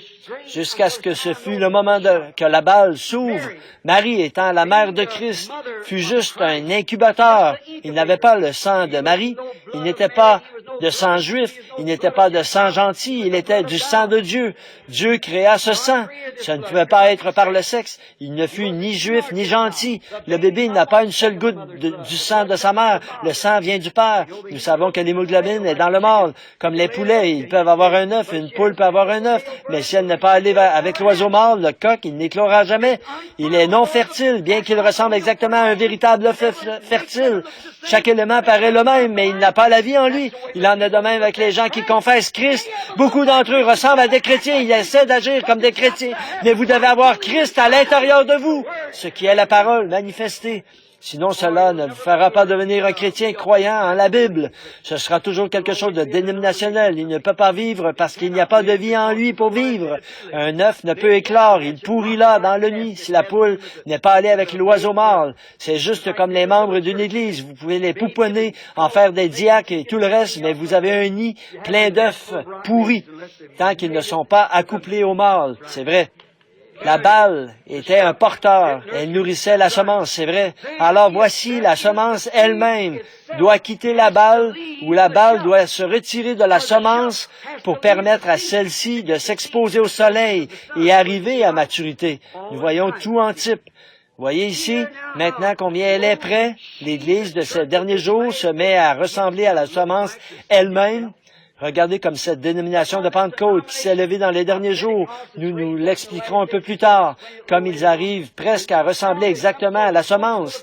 jusqu'à ce que ce fût le moment que la balle s'ouvre. Marie, étant la mère de Christ, fut juste un incubateur. Il n'avait pas le sang de Marie, il n'était pas de sang juif, il n'était pas de sang gentil, il était du sang de Dieu. Dieu créa ce sang. Ça ne pouvait pas être par le sexe. Il ne fut ni juif ni gentil. Le bébé n'a pas une seule goutte du sang de sa mère. Le sang vient du Père. Nous savons que l'hémoglobine est dans le mâle. Comme les poulets, ils peuvent avoir un œuf, une poule peut avoir un œuf, mais si elle n'est pas allée avec l'oiseau mâle, le coq, il n'éclora jamais. Il est non fertile, bien qu'il ressemble exactement à un véritable œuf fertile. Chaque élément paraît le même, mais il n'a pas la vie en lui. Il en est de même avec les gens qui confessent Christ. Beaucoup d'entre eux ressemblent à des chrétiens. Ils essaient d'agir comme des chrétiens. Mais vous devez avoir Christ à l'intérieur de vous, ce qui est la parole manifestée. Sinon, cela ne vous fera pas devenir un chrétien croyant en la Bible. Ce sera toujours quelque chose de dénominationnel. Il ne peut pas vivre parce qu'il n'y a pas de vie en lui pour vivre. Un œuf ne peut éclore. Il pourrit là, dans le nid, si la poule n'est pas allée avec l'oiseau mâle. C'est juste comme les membres d'une église. Vous pouvez les pouponner, en faire des diacres et tout le reste, mais vous avez un nid plein d'œufs pourris, tant qu'ils ne sont pas accouplés au mâle. C'est vrai. La balle était un porteur. Elle nourrissait la semence, c'est vrai. Alors voici, la semence elle-même doit quitter la balle, ou la balle doit se retirer de la semence pour permettre à celle-ci de s'exposer au soleil et arriver à maturité. Nous voyons tout en type. Voyez ici, maintenant combien elle est prête, l'Église de ces derniers jours se met à ressembler à la semence elle-même. Regardez comme cette dénomination de Pentecôte qui s'est levée dans les derniers jours. Nous l'expliquerons un peu plus tard, comme ils arrivent presque à ressembler exactement à la semence.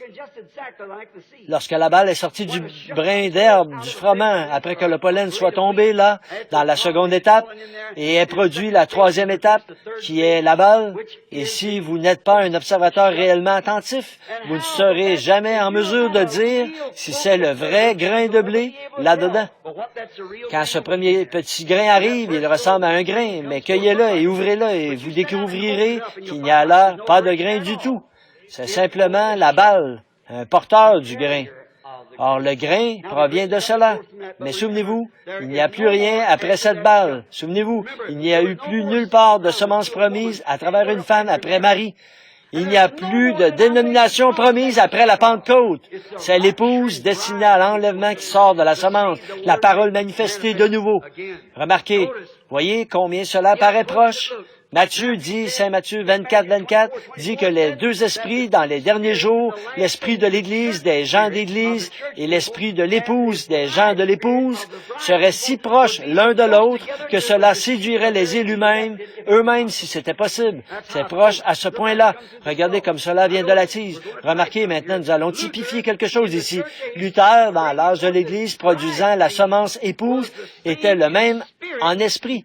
Lorsque la balle est sortie du brin d'herbe, du froment, après que le pollen soit tombé là, dans la seconde étape, et ait produit la troisième étape, qui est la balle, et si vous n'êtes pas un observateur réellement attentif, vous ne serez jamais en mesure de dire si c'est le vrai grain de blé là-dedans. Quand ce premier petit grain arrive, il ressemble à un grain, mais cueillez-le et ouvrez-le et vous découvrirez qu'il n'y a là pas de grain du tout. C'est simplement la balle, un porteur du grain. Or, le grain provient de cela. Mais souvenez-vous, il n'y a plus rien après cette balle. Souvenez-vous, il n'y a eu plus nulle part de semence promise à travers une femme après Marie. Il n'y a plus de dénomination promise après la Pentecôte. C'est l'épouse destinée à l'enlèvement qui sort de la semence, la parole manifestée de nouveau. Remarquez, voyez combien cela paraît proche? Matthieu dit, Saint Matthieu 24, dit que les deux esprits dans les derniers jours, l'esprit de l'Église, des gens d'Église, et l'esprit de l'épouse, des gens de l'épouse, seraient si proches l'un de l'autre que cela séduirait les élus eux-mêmes si c'était possible. C'est proche à ce point-là. Regardez comme cela vient de la tige. Remarquez maintenant, nous allons typifier quelque chose ici. Luther, dans l'âge de l'Église, produisant la semence épouse, était le même en esprit.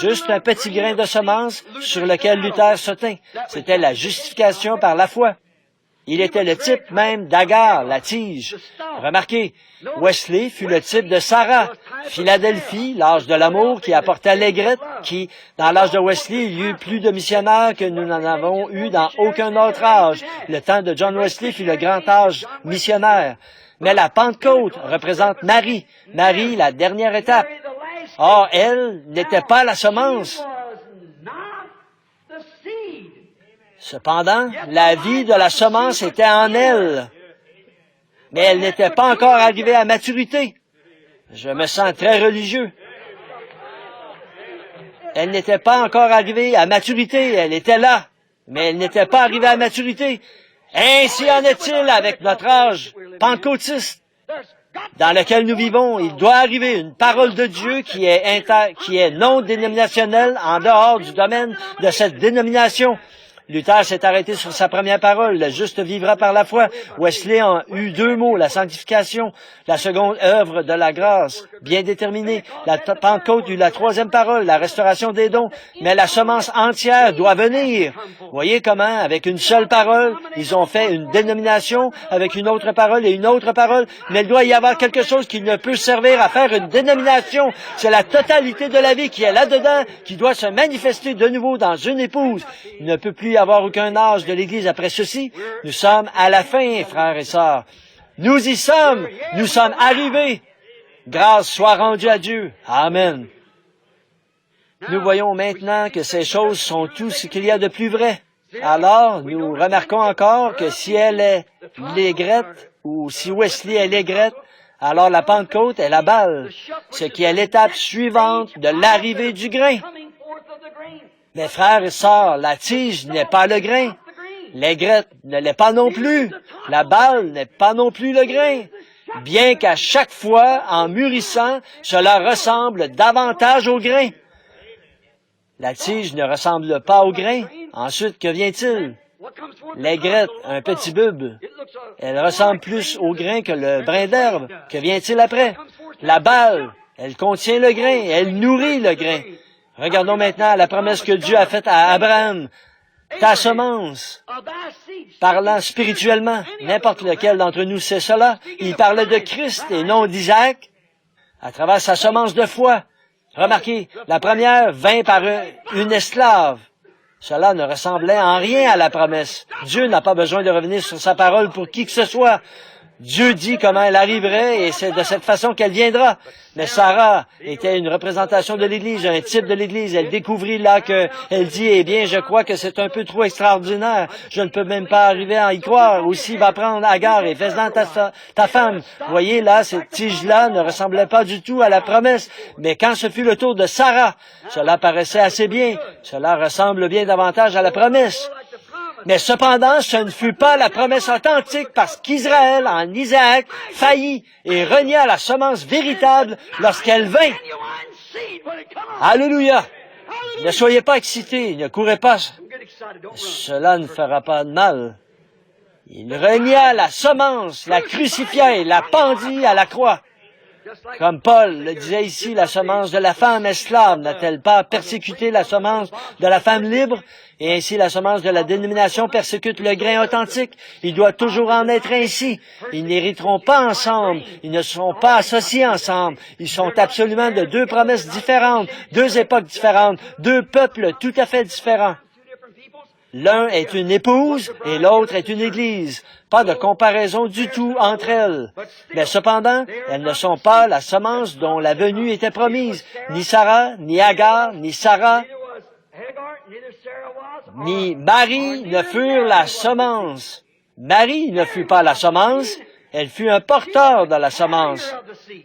Juste un petit grain de semence sur lequel Luther se tint. C'était la justification par la foi. Il était le type même d'Agar, la tige. Remarquez, Wesley fut le type de Sarah. Philadelphie, l'âge de l'amour, qui apportait l'aigrette, qui, dans l'âge de Wesley, il y eut plus de missionnaires que nous n'en avons eu dans aucun autre âge. Le temps de John Wesley fut le grand âge missionnaire. Mais la Pentecôte représente Marie. Marie, la dernière étape. Or, elle n'était pas la semence. Cependant, la vie de la semence était en elle. Mais elle n'était pas encore arrivée à maturité. Je me sens très religieux. Elle n'était pas encore arrivée à maturité. Elle était là. Mais elle n'était pas arrivée à maturité. Ainsi en est-il avec notre âge pentecôtiste dans lequel nous vivons. Il doit arriver une parole de Dieu qui est non dénominationnelle en dehors du domaine de cette dénomination. Luther s'est arrêté sur sa première parole, le juste vivra par la foi. Wesley a eu deux mots, la sanctification, la seconde œuvre de la grâce, bien déterminée. La Pentecôte eut la troisième parole, la restauration des dons, mais la semence entière doit venir. Voyez comment, avec une seule parole, ils ont fait une dénomination, avec une autre parole et une autre parole, mais il doit y avoir quelque chose qui ne peut servir à faire une dénomination. C'est la totalité de la vie qui est là-dedans, qui doit se manifester de nouveau dans une épouse. Il ne peut plus y avoir aucun âge de l'Église après ceci. Nous sommes à la fin, frères et sœurs. Nous y sommes. Nous sommes arrivés. Grâce soit rendue à Dieu. Amen. Nous voyons maintenant que ces choses sont tout ce qu'il y a de plus vrai. Alors, nous remarquons encore que si elle est l'aigrette, ou si Wesley est l'aigrette, alors la Pentecôte est la balle, ce qui est l'étape suivante de l'arrivée du grain. Mes frères et sœurs, la tige n'est pas le grain. L'aigrette ne l'est pas non plus. La balle n'est pas non plus le grain. Bien qu'à chaque fois, en mûrissant, cela ressemble davantage au grain. La tige ne ressemble pas au grain. Ensuite, que vient-il? L'aigrette, un petit bulbe. Elle ressemble plus au grain que le brin d'herbe. Que vient-il après? La balle, elle contient le grain, elle nourrit le grain. Regardons maintenant la promesse que Dieu a faite à Abraham. Ta semence, parlant spirituellement, n'importe lequel d'entre nous sait cela. Il parlait de Christ et non d'Isaac, à travers sa semence de foi. Remarquez, la première vint par une esclave. Cela ne ressemblait en rien à la promesse. Dieu n'a pas besoin de revenir sur sa parole pour qui que ce soit. Dieu dit comment elle arriverait et c'est de cette façon qu'elle viendra. Mais Sarah était une représentation de l'Église, un type de l'Église. Elle découvrit là que, elle dit, eh bien, je crois que c'est un peu trop extraordinaire. Je ne peux même pas arriver à y croire. Aussi, va prendre Agar et fais-en ta femme. Voyez, là, cette tige-là ne ressemblait pas du tout à la promesse. Mais quand ce fut le tour de Sarah, cela paraissait assez bien. Cela ressemble bien davantage à la promesse. Mais cependant, ce ne fut pas la promesse authentique parce qu'Israël, en Isaac, faillit et renia la semence véritable lorsqu'elle vint. Alléluia! Ne soyez pas excités, ne courez pas. Cela ne fera pas de mal. Il renia la semence, la crucifia et la pendit à la croix. Comme Paul le disait ici, la semence de la femme esclave n'a-t-elle pas persécuté la semence de la femme libre? Et ainsi la semence de la dénomination persécute le grain authentique. Il doit toujours en être ainsi. Ils n'hériteront pas ensemble. Ils ne seront pas associés ensemble. Ils sont absolument de deux promesses différentes, deux époques différentes, deux peuples tout à fait différents. L'un est une épouse et l'autre est une église. Pas de comparaison du tout entre elles. Mais cependant, elles ne sont pas la semence dont la venue était promise. Ni Sarah, ni Agar, ni Sarah. ni Marie ne furent la semence. Marie ne fut pas la semence, elle fut un porteur de la semence.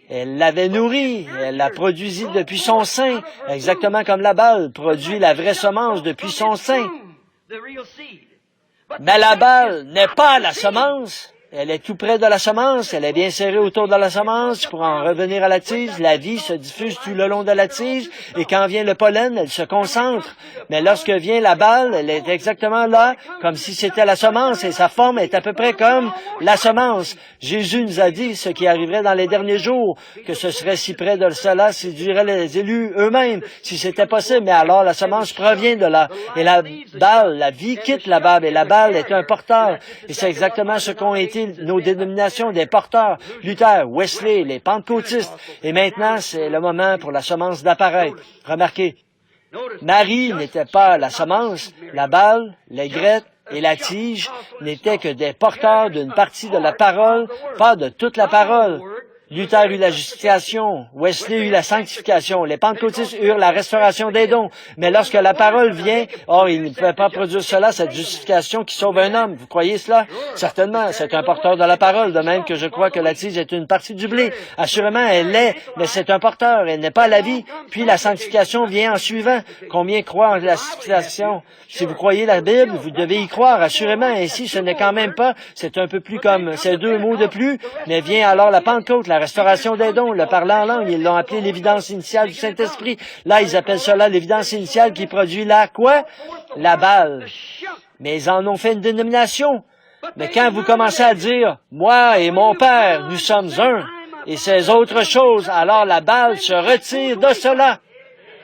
Elle l'avait nourrie, elle la produisit depuis son sein, exactement comme la balle produit la vraie semence depuis son sein. Mais la balle n'est pas la semence. Elle est tout près de la semence, elle est bien serrée autour de la semence. Pour en revenir à la tige, la vie se diffuse tout le long de la tige, et quand vient le pollen, elle se concentre. Mais lorsque vient la balle, elle est exactement là, comme si c'était la semence, et sa forme est à peu près comme la semence. Jésus nous a dit ce qui arriverait dans les derniers jours, que ce serait si près de cela, séduirait les élus eux-mêmes, si c'était possible. Mais alors la semence provient de là, et la balle, la vie quitte la balle, et la balle est un porteur. Et c'est exactement ce qu'ont été nos dénominations des porteurs, Luther, Wesley, les pentecôtistes. Et maintenant, c'est le moment pour la semence d'apparaître. Remarquez, Marie n'était pas la semence, la balle, les graines et la tige n'étaient que des porteurs d'une partie de la parole, pas de toute la parole. Luther eut la justification, Wesley eut la sanctification, les pentecôtistes eurent la restauration des dons. Mais lorsque la parole vient, il ne pouvait pas produire cela, cette justification qui sauve un homme. Vous croyez cela? Certainement, c'est un porteur de la parole, de même que je crois que la tige est une partie du blé. Assurément, elle l'est, mais c'est un porteur, elle n'est pas la vie. Puis la sanctification vient en suivant. Combien croient en la sanctification? Si vous croyez la Bible, vous devez y croire, assurément. Ainsi, ce n'est quand même pas, c'est un peu plus comme ces deux mots de plus, mais vient alors la Pentecôte, la restauration des dons, le parler en langue, ils l'ont appelé l'évidence initiale du Saint-Esprit. Là, ils appellent cela l'évidence initiale qui produit la quoi? La balle. Mais ils en ont fait une dénomination. Mais quand vous commencez à dire, moi et mon Père, nous sommes un, et ces autres choses, alors la balle se retire de cela.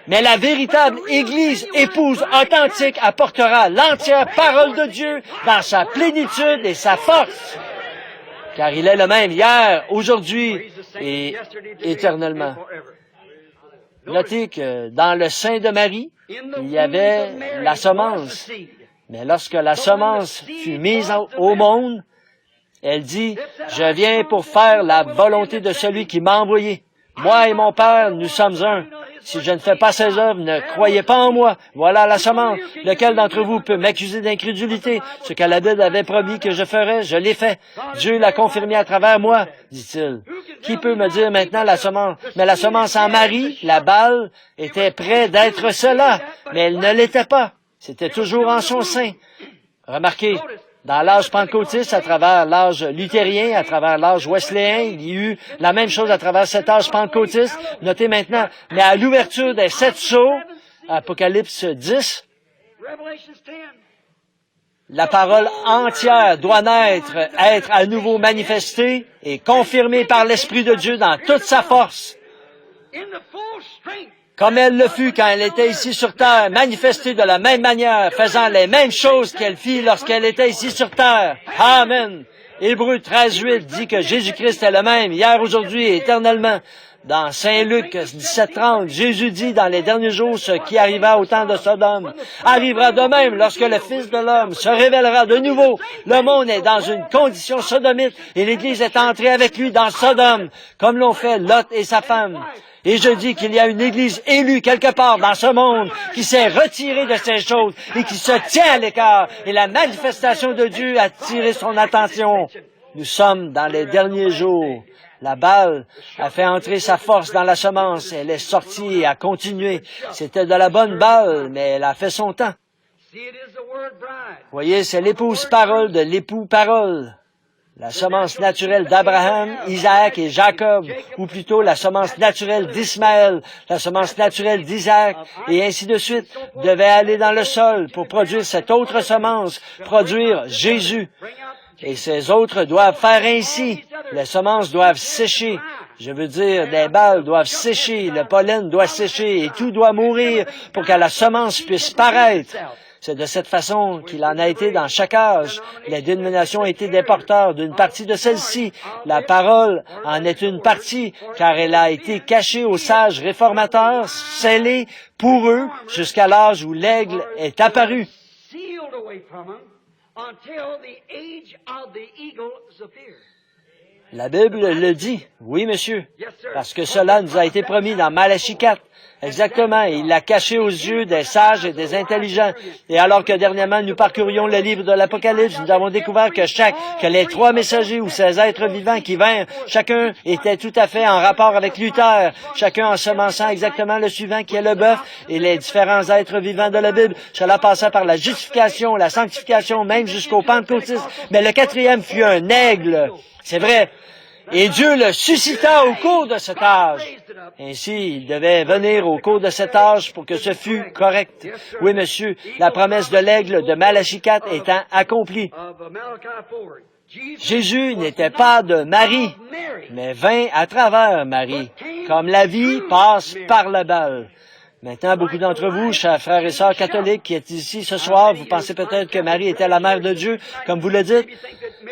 Mais la véritable Église épouse authentique apportera l'entière parole de Dieu dans sa plénitude et sa force. Car il est le même hier, aujourd'hui et éternellement. Notez que dans le sein de Marie, il y avait la semence. Mais lorsque la semence fut mise au monde, elle dit, « Je viens pour faire la volonté de celui qui m'a envoyé. Moi et mon Père, nous sommes un. Si je ne fais pas ces œuvres, ne croyez pas en moi. Voilà la semence. Lequel d'entre vous peut m'accuser d'incrédulité? Ce que la Bible avait promis que je ferais, je l'ai fait. Dieu l'a confirmé à travers moi, dit-il. Qui peut me dire maintenant la semence? Mais la semence en Marie, la balle, était près d'être cela, mais elle ne l'était pas. C'était toujours en son sein. Remarquez, dans l'âge pentecôtiste, à travers l'âge luthérien, à travers l'âge wesléen, il y a eu la même chose à travers cet âge pentecôtiste. Notez maintenant, mais à l'ouverture des 7 sceaux, Apocalypse 10, la parole entière doit être à nouveau manifestée et confirmée par l'Esprit de Dieu dans toute sa force. Comme elle le fut quand elle était ici sur terre, manifestée de la même manière, faisant les mêmes choses qu'elle fit lorsqu'elle était ici sur terre. Amen. Hébreux 13:8 dit que Jésus-Christ est le même, hier, aujourd'hui et éternellement. Dans Saint Luc 17:30, Jésus dit dans les derniers jours, ce qui arriva au temps de Sodome arrivera de même lorsque le Fils de l'homme se révélera de nouveau. Le monde est dans une condition sodomite et l'Église est entrée avec lui dans Sodome, comme l'ont fait Lot et sa femme. Et je dis qu'il y a une Église élue quelque part dans ce monde qui s'est retirée de ces choses et qui se tient à l'écart. Et la manifestation de Dieu a attiré son attention. Nous sommes dans les derniers jours. La balle a fait entrer sa force dans la semence. Elle est sortie et a continué. C'était de la bonne balle, mais elle a fait son temps. Voyez, c'est l'épouse parole de l'époux parole. La semence naturelle d'Abraham, Isaac et Jacob, ou plutôt la semence naturelle d'Ismaël, la semence naturelle d'Isaac, et ainsi de suite, devait aller dans le sol pour produire cette autre semence, produire Jésus. Et ces autres doivent faire ainsi. Les semences doivent sécher. Je veux dire, les balles doivent sécher, le pollen doit sécher, et tout doit mourir pour que la semence puisse paraître. C'est de cette façon qu'il en a été dans chaque âge. Les dénominations ont été des porteurs d'une partie de celle-ci. La parole en est une partie, car elle a été cachée aux sages réformateurs, scellée pour eux, jusqu'à l'âge où l'aigle est apparu. La Bible le dit. Oui, monsieur. Parce que cela nous a été promis dans Malachie 4. Exactement. Il l'a caché aux yeux des sages et des intelligents. Et alors que dernièrement nous parcourions le livre de l'Apocalypse, nous avons découvert que les 3 messagers ou ces êtres vivants qui vinrent, chacun était tout à fait en rapport avec Luther, chacun ensemençant exactement le suivant qui est le bœuf et les différents êtres vivants de la Bible. Cela passa par la justification, la sanctification, même jusqu'au pentecôtisme. Mais le 4e fut un aigle. C'est vrai. Et Dieu le suscita au cours de cet âge. Ainsi, il devait venir au cours de cet âge pour que ce fût correct. Oui, monsieur, la promesse de l'aigle de Malachie 4 étant accomplie. Jésus n'était pas de Marie, mais vint à travers Marie, comme la vie passe par la balle. Maintenant, beaucoup d'entre vous, chers frères et sœurs catholiques qui êtes ici ce soir, vous pensez peut-être que Marie était la mère de Dieu, comme vous le dites.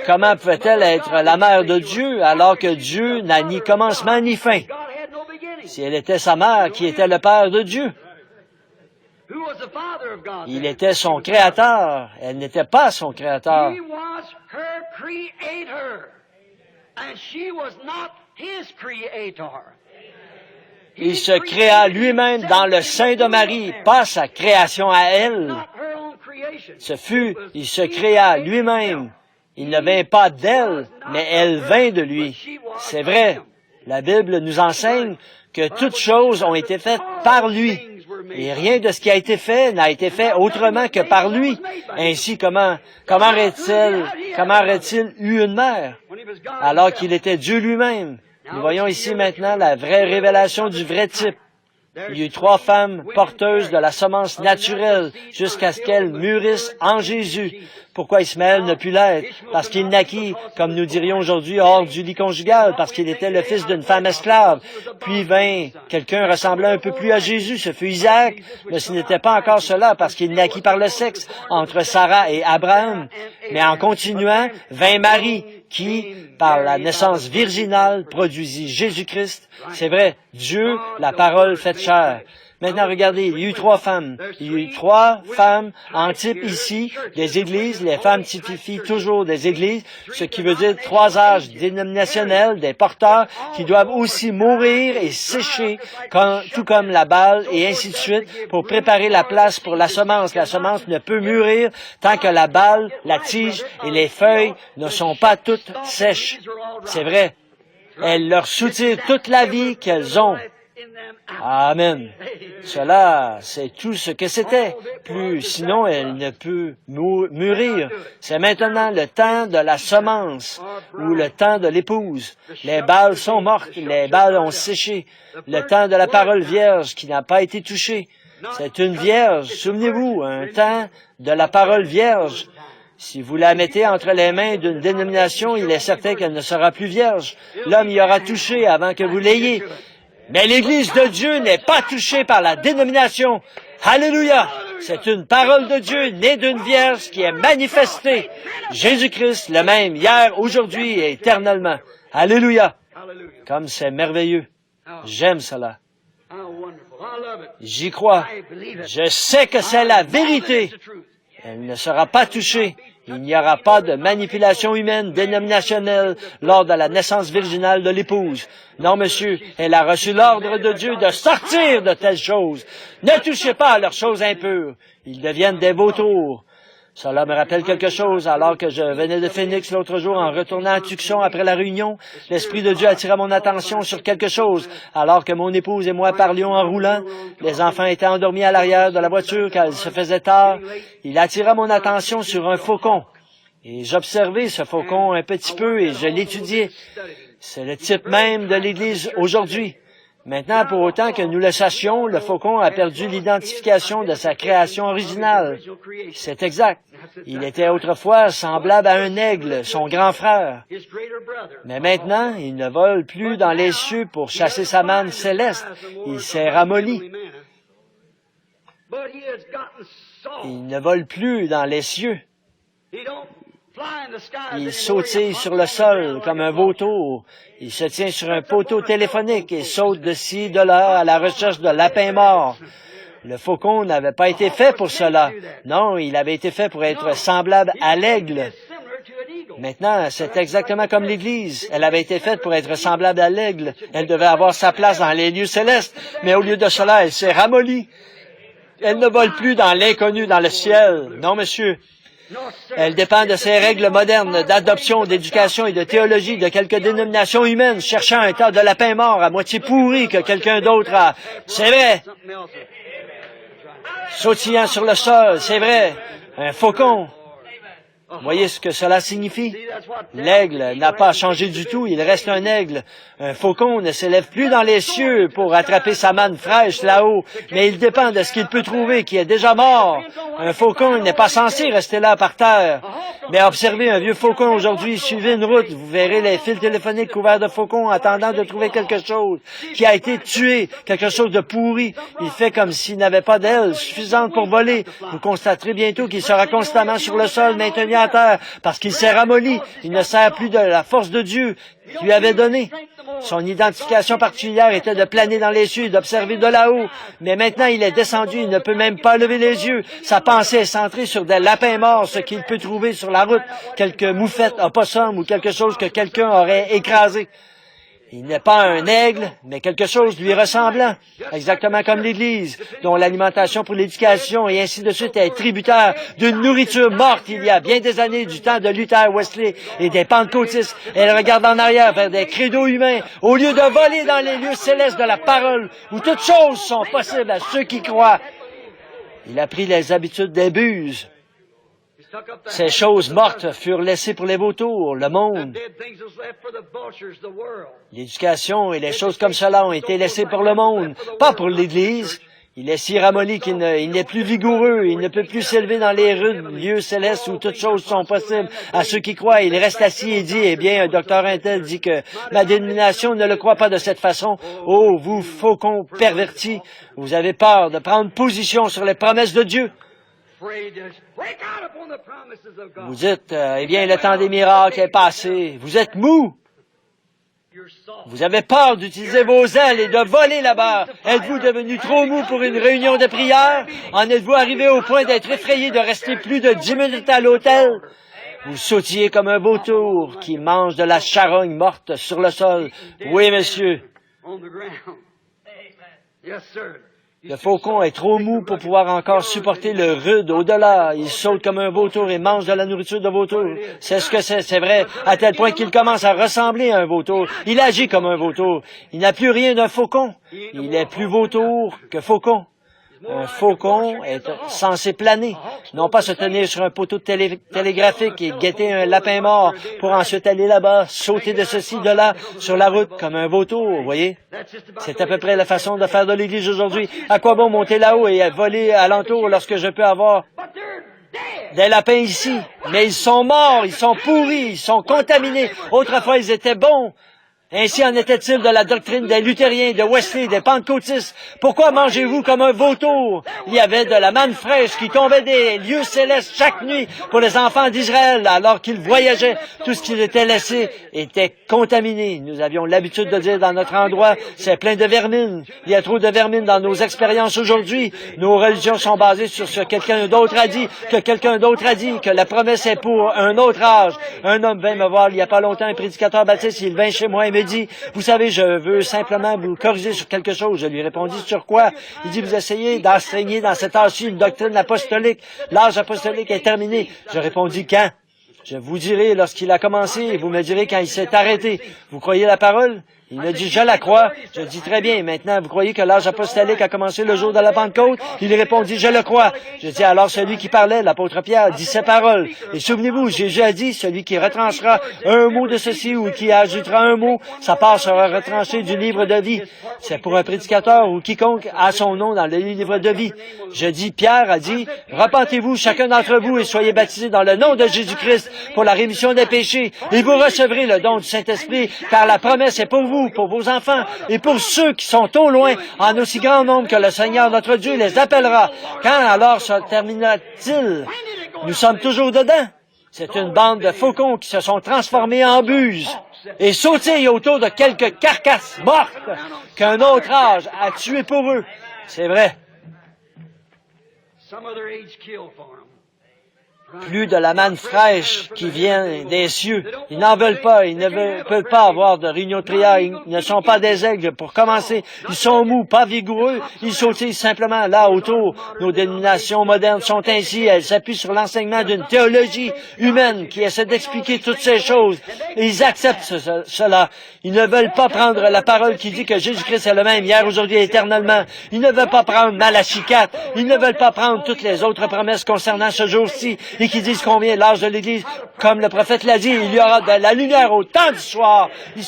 Comment pouvait-elle être la mère de Dieu alors que Dieu n'a ni commencement ni fin? Si elle était sa mère, qui était le Père de Dieu? Il était son créateur. Elle n'était pas son créateur. Il se créa lui-même dans le sein de Marie, pas sa création à elle. Il se créa lui-même. Il ne vint pas d'elle, mais elle vint de lui. C'est vrai. La Bible nous enseigne que toutes choses ont été faites par lui. Et rien de ce qui a été fait n'a été fait autrement que par lui. Ainsi, comment aurait-il eu une mère, alors qu'il était Dieu lui-même? Nous voyons ici maintenant la vraie révélation du vrai type. Il y eut 3 femmes porteuses de la semence naturelle jusqu'à ce qu'elles mûrissent en Jésus. Pourquoi Ismaël ne put l'être? Parce qu'il naquit, comme nous dirions aujourd'hui, hors du lit conjugal, parce qu'il était le fils d'une femme esclave. Puis vint quelqu'un ressemblant un peu plus à Jésus, ce fut Isaac, mais ce n'était pas encore cela, parce qu'il naquit par le sexe entre Sarah et Abraham. Mais en continuant, vint Marie, qui, par la naissance virginale, produisit Jésus-Christ. C'est vrai, Dieu, la parole faite chair. Maintenant, regardez, il y a eu 3 femmes. Il y a eu 3 femmes en type ici des églises. Les femmes typifient toujours des églises, ce qui veut dire 3 âges dénominationnels, des porteurs qui doivent aussi mourir et sécher, tout comme la balle, et ainsi de suite, pour préparer la place pour la semence. La semence ne peut mûrir tant que la balle, la tige et les feuilles ne sont pas toutes sèches. C'est vrai. Elles leur soutirent toute la vie qu'elles ont. Amen. Cela, c'est tout ce que c'était. Sinon, elle ne peut mûrir. C'est maintenant le temps de la semence ou le temps de l'épouse. Les balles sont mortes, les balles ont séché. Le temps de la parole vierge qui n'a pas été touchée. C'est une vierge, souvenez-vous, un temps de la parole vierge. Si vous la mettez entre les mains d'une dénomination, il est certain qu'elle ne sera plus vierge. L'homme y aura touché avant que vous l'ayez. Mais l'Église de Dieu n'est pas touchée par la dénomination. Alléluia! C'est une parole de Dieu née d'une vierge qui est manifestée. Jésus-Christ, le même, hier, aujourd'hui et éternellement. Alléluia! Comme c'est merveilleux. J'aime cela. J'y crois. Je sais que c'est la vérité. Elle ne sera pas touchée. Il n'y aura pas de manipulation humaine dénominationnelle lors de la naissance virginale de l'épouse. Non, monsieur, elle a reçu l'ordre de Dieu de sortir de telles choses. Ne touchez pas à leurs choses impures. Ils deviennent des vautours. Cela me rappelle quelque chose. Alors que je venais de Phoenix l'autre jour en retournant à Tucson après la réunion, l'Esprit de Dieu attira mon attention sur quelque chose. Alors que mon épouse et moi parlions en roulant, les enfants étaient endormis à l'arrière de la voiture car il se faisait tard. Il attira mon attention sur un faucon. Et j'observais ce faucon un petit peu et je l'étudiais. C'est le type même de l'Église aujourd'hui. Maintenant, pour autant que nous le sachions, le faucon a perdu l'identification de sa création originale. C'est exact. Il était autrefois semblable à un aigle, son grand frère. Mais maintenant, il ne vole plus dans les cieux pour chasser sa manne céleste. Il s'est ramolli. Il ne vole plus dans les cieux. Il sautille sur le sol comme un vautour. Il se tient sur un poteau téléphonique et saute de ci, de là, à la recherche de lapins morts. Le faucon n'avait pas été fait pour cela. Non, il avait été fait pour être semblable à l'aigle. Maintenant, c'est exactement comme l'Église. Elle avait été faite pour être semblable à l'aigle. Elle devait avoir sa place dans les lieux célestes, mais au lieu de cela, elle s'est ramollie. Elle ne vole plus dans l'inconnu, dans le ciel. Non, monsieur. Elle dépend de ces règles modernes d'adoption, d'éducation et de théologie de quelques dénominations humaines cherchant un tas de lapin mort à moitié pourri que quelqu'un d'autre a. C'est vrai. Sautillant sur le sol, c'est vrai. Un faucon. Voyez ce que cela signifie? L'aigle n'a pas changé du tout, il reste un aigle. Un faucon ne s'élève plus dans les cieux pour attraper sa manne fraîche là-haut, mais il dépend de ce qu'il peut trouver qui est déjà mort. Un faucon n'est pas censé rester là par terre. Mais observez un vieux faucon aujourd'hui, suivez une route, vous verrez les fils téléphoniques couverts de faucons attendant de trouver quelque chose qui a été tué, quelque chose de pourri. Il fait comme s'il n'avait pas d'ailes suffisantes pour voler. Vous constaterez bientôt qu'il sera constamment sur le sol, maintenu à terre, parce qu'il s'est ramolli. Il ne sert plus de la force de Dieu qui lui avait donné. Son identification particulière était de planer dans les cieux, d'observer de là-haut. Mais maintenant, il est descendu, il ne peut même pas lever les yeux. Sa pensée est centrée sur des lapins morts, ce qu'il peut trouver sur la route, quelques moufettes, opossums ou quelque chose que quelqu'un aurait écrasé. Il n'est pas un aigle, mais quelque chose lui ressemblant, exactement comme l'Église, dont l'alimentation pour l'éducation et ainsi de suite est tributaire d'une nourriture morte il y a bien des années du temps de Luther, Wesley et des pentecôtistes. Elle regarde en arrière vers des credos humains au lieu de voler dans les lieux célestes de la parole où toutes choses sont possibles à ceux qui croient. Il a pris les habitudes des buses. Ces choses mortes furent laissées pour les vautours, le monde. L'éducation et les choses comme cela ont été laissées pour le monde, pas pour l'Église. Il est si ramolli qu'il n'est plus vigoureux, il ne peut plus s'élever dans les lieux célestes où toutes choses sont possibles à ceux qui croient. Il reste assis et dit, eh bien, un docteur Intel dit que ma dénomination ne le croit pas de cette façon. Oh, vous faucons pervertis, vous avez peur de prendre position sur les promesses de Dieu. Vous dites, eh bien, le temps des miracles est passé. Vous êtes mou. Vous avez peur d'utiliser vos ailes et de voler là-bas. Êtes-vous devenu trop mou pour une réunion de prière? En êtes-vous arrivé au point d'être effrayé de rester plus de 10 minutes à l'hôtel? Vous sautillez comme un vautour qui mange de la charogne morte sur le sol. Oui, monsieur. Le faucon est trop mou pour pouvoir encore supporter le rude au-delà. Il saute comme un vautour et mange de la nourriture de vautour. C'est ce que c'est vrai, à tel point qu'il commence à ressembler à un vautour. Il agit comme un vautour. Il n'a plus rien d'un faucon. Il est plus vautour que faucon. Un faucon est censé planer, non pas se tenir sur un poteau télégraphique et guetter un lapin mort pour ensuite aller là-bas, sauter de ceci, de là, sur la route comme un vautour, vous voyez? C'est à peu près la façon de faire de l'Église aujourd'hui. À quoi bon monter là-haut et voler alentour lorsque je peux avoir des lapins ici? Mais ils sont morts, ils sont pourris, ils sont contaminés. Autrefois, ils étaient bons. Ainsi en était-il de la doctrine des luthériens, de Wesley, des pentecôtistes. Pourquoi mangez-vous comme un vautour? Il y avait de la manne fraîche qui tombait des lieux célestes chaque nuit pour les enfants d'Israël alors qu'ils voyageaient. Tout ce qu'ils étaient laissé était contaminé. Nous avions l'habitude de dire dans notre endroit, c'est plein de vermine. Il y a trop de vermine dans nos expériences aujourd'hui. Nos religions sont basées sur ce que quelqu'un d'autre a dit, que la promesse est pour un autre âge. Un homme vint me voir il y a pas longtemps, un prédicateur baptiste, il vint chez moi et me dit, vous savez, je veux simplement vous corriger sur quelque chose. Je lui répondis, sur quoi? Il dit, vous essayez d'enseigner dans cet âge-ci une doctrine apostolique. L'âge apostolique est terminé. Je répondis, quand? Je vous dirai lorsqu'il a commencé et vous me direz quand il s'est arrêté. Vous croyez la parole? Il me dit, je la crois. Je dis, très bien. Maintenant, vous croyez que l'âge apostolique a commencé le jour de la Pentecôte? Il répondit, je le crois. Je dis, alors celui qui parlait, l'apôtre Pierre, dit ces paroles. Et souvenez-vous, Jésus a dit, celui qui retranchera un mot de ceci ou qui ajoutera un mot, sa part sera retranchée du livre de vie. C'est pour un prédicateur ou quiconque a son nom dans le livre de vie. Je dis, Pierre a dit, repentez-vous chacun d'entre vous et soyez baptisés dans le nom de Jésus-Christ pour la rémission des péchés. Et vous recevrez le don du Saint-Esprit, car la promesse est pour vous, pour vos enfants et pour ceux qui sont au loin, en aussi grand nombre que le Seigneur notre Dieu les appellera. Quand alors se terminera-t-il? Nous sommes toujours dedans. C'est une bande de faucons qui se sont transformés en buses et sautillent autour de quelques carcasses mortes qu'un autre âge a tuées pour eux. C'est vrai. plus de la manne fraîche qui vient des cieux. Ils n'en veulent pas. Ils ne peuvent pas avoir de réunion de prière. Ils ne sont pas des aigles. Pour commencer, ils sont mous, pas vigoureux. Ils sautillent simplement là autour. Nos dénominations modernes sont ainsi. Elles s'appuient sur l'enseignement d'une théologie humaine qui essaie d'expliquer toutes ces choses. Et ils acceptent cela. Ils ne veulent pas prendre la parole qui dit que Jésus-Christ est le même hier, aujourd'hui et éternellement. Ils ne veulent pas prendre Malachie 4. Ils ne veulent pas prendre toutes les autres promesses concernant ce jour-ci et qui disent combien l'âge de l'Église, comme le prophète l'a dit, il y aura de la lumière au temps du soir. Ils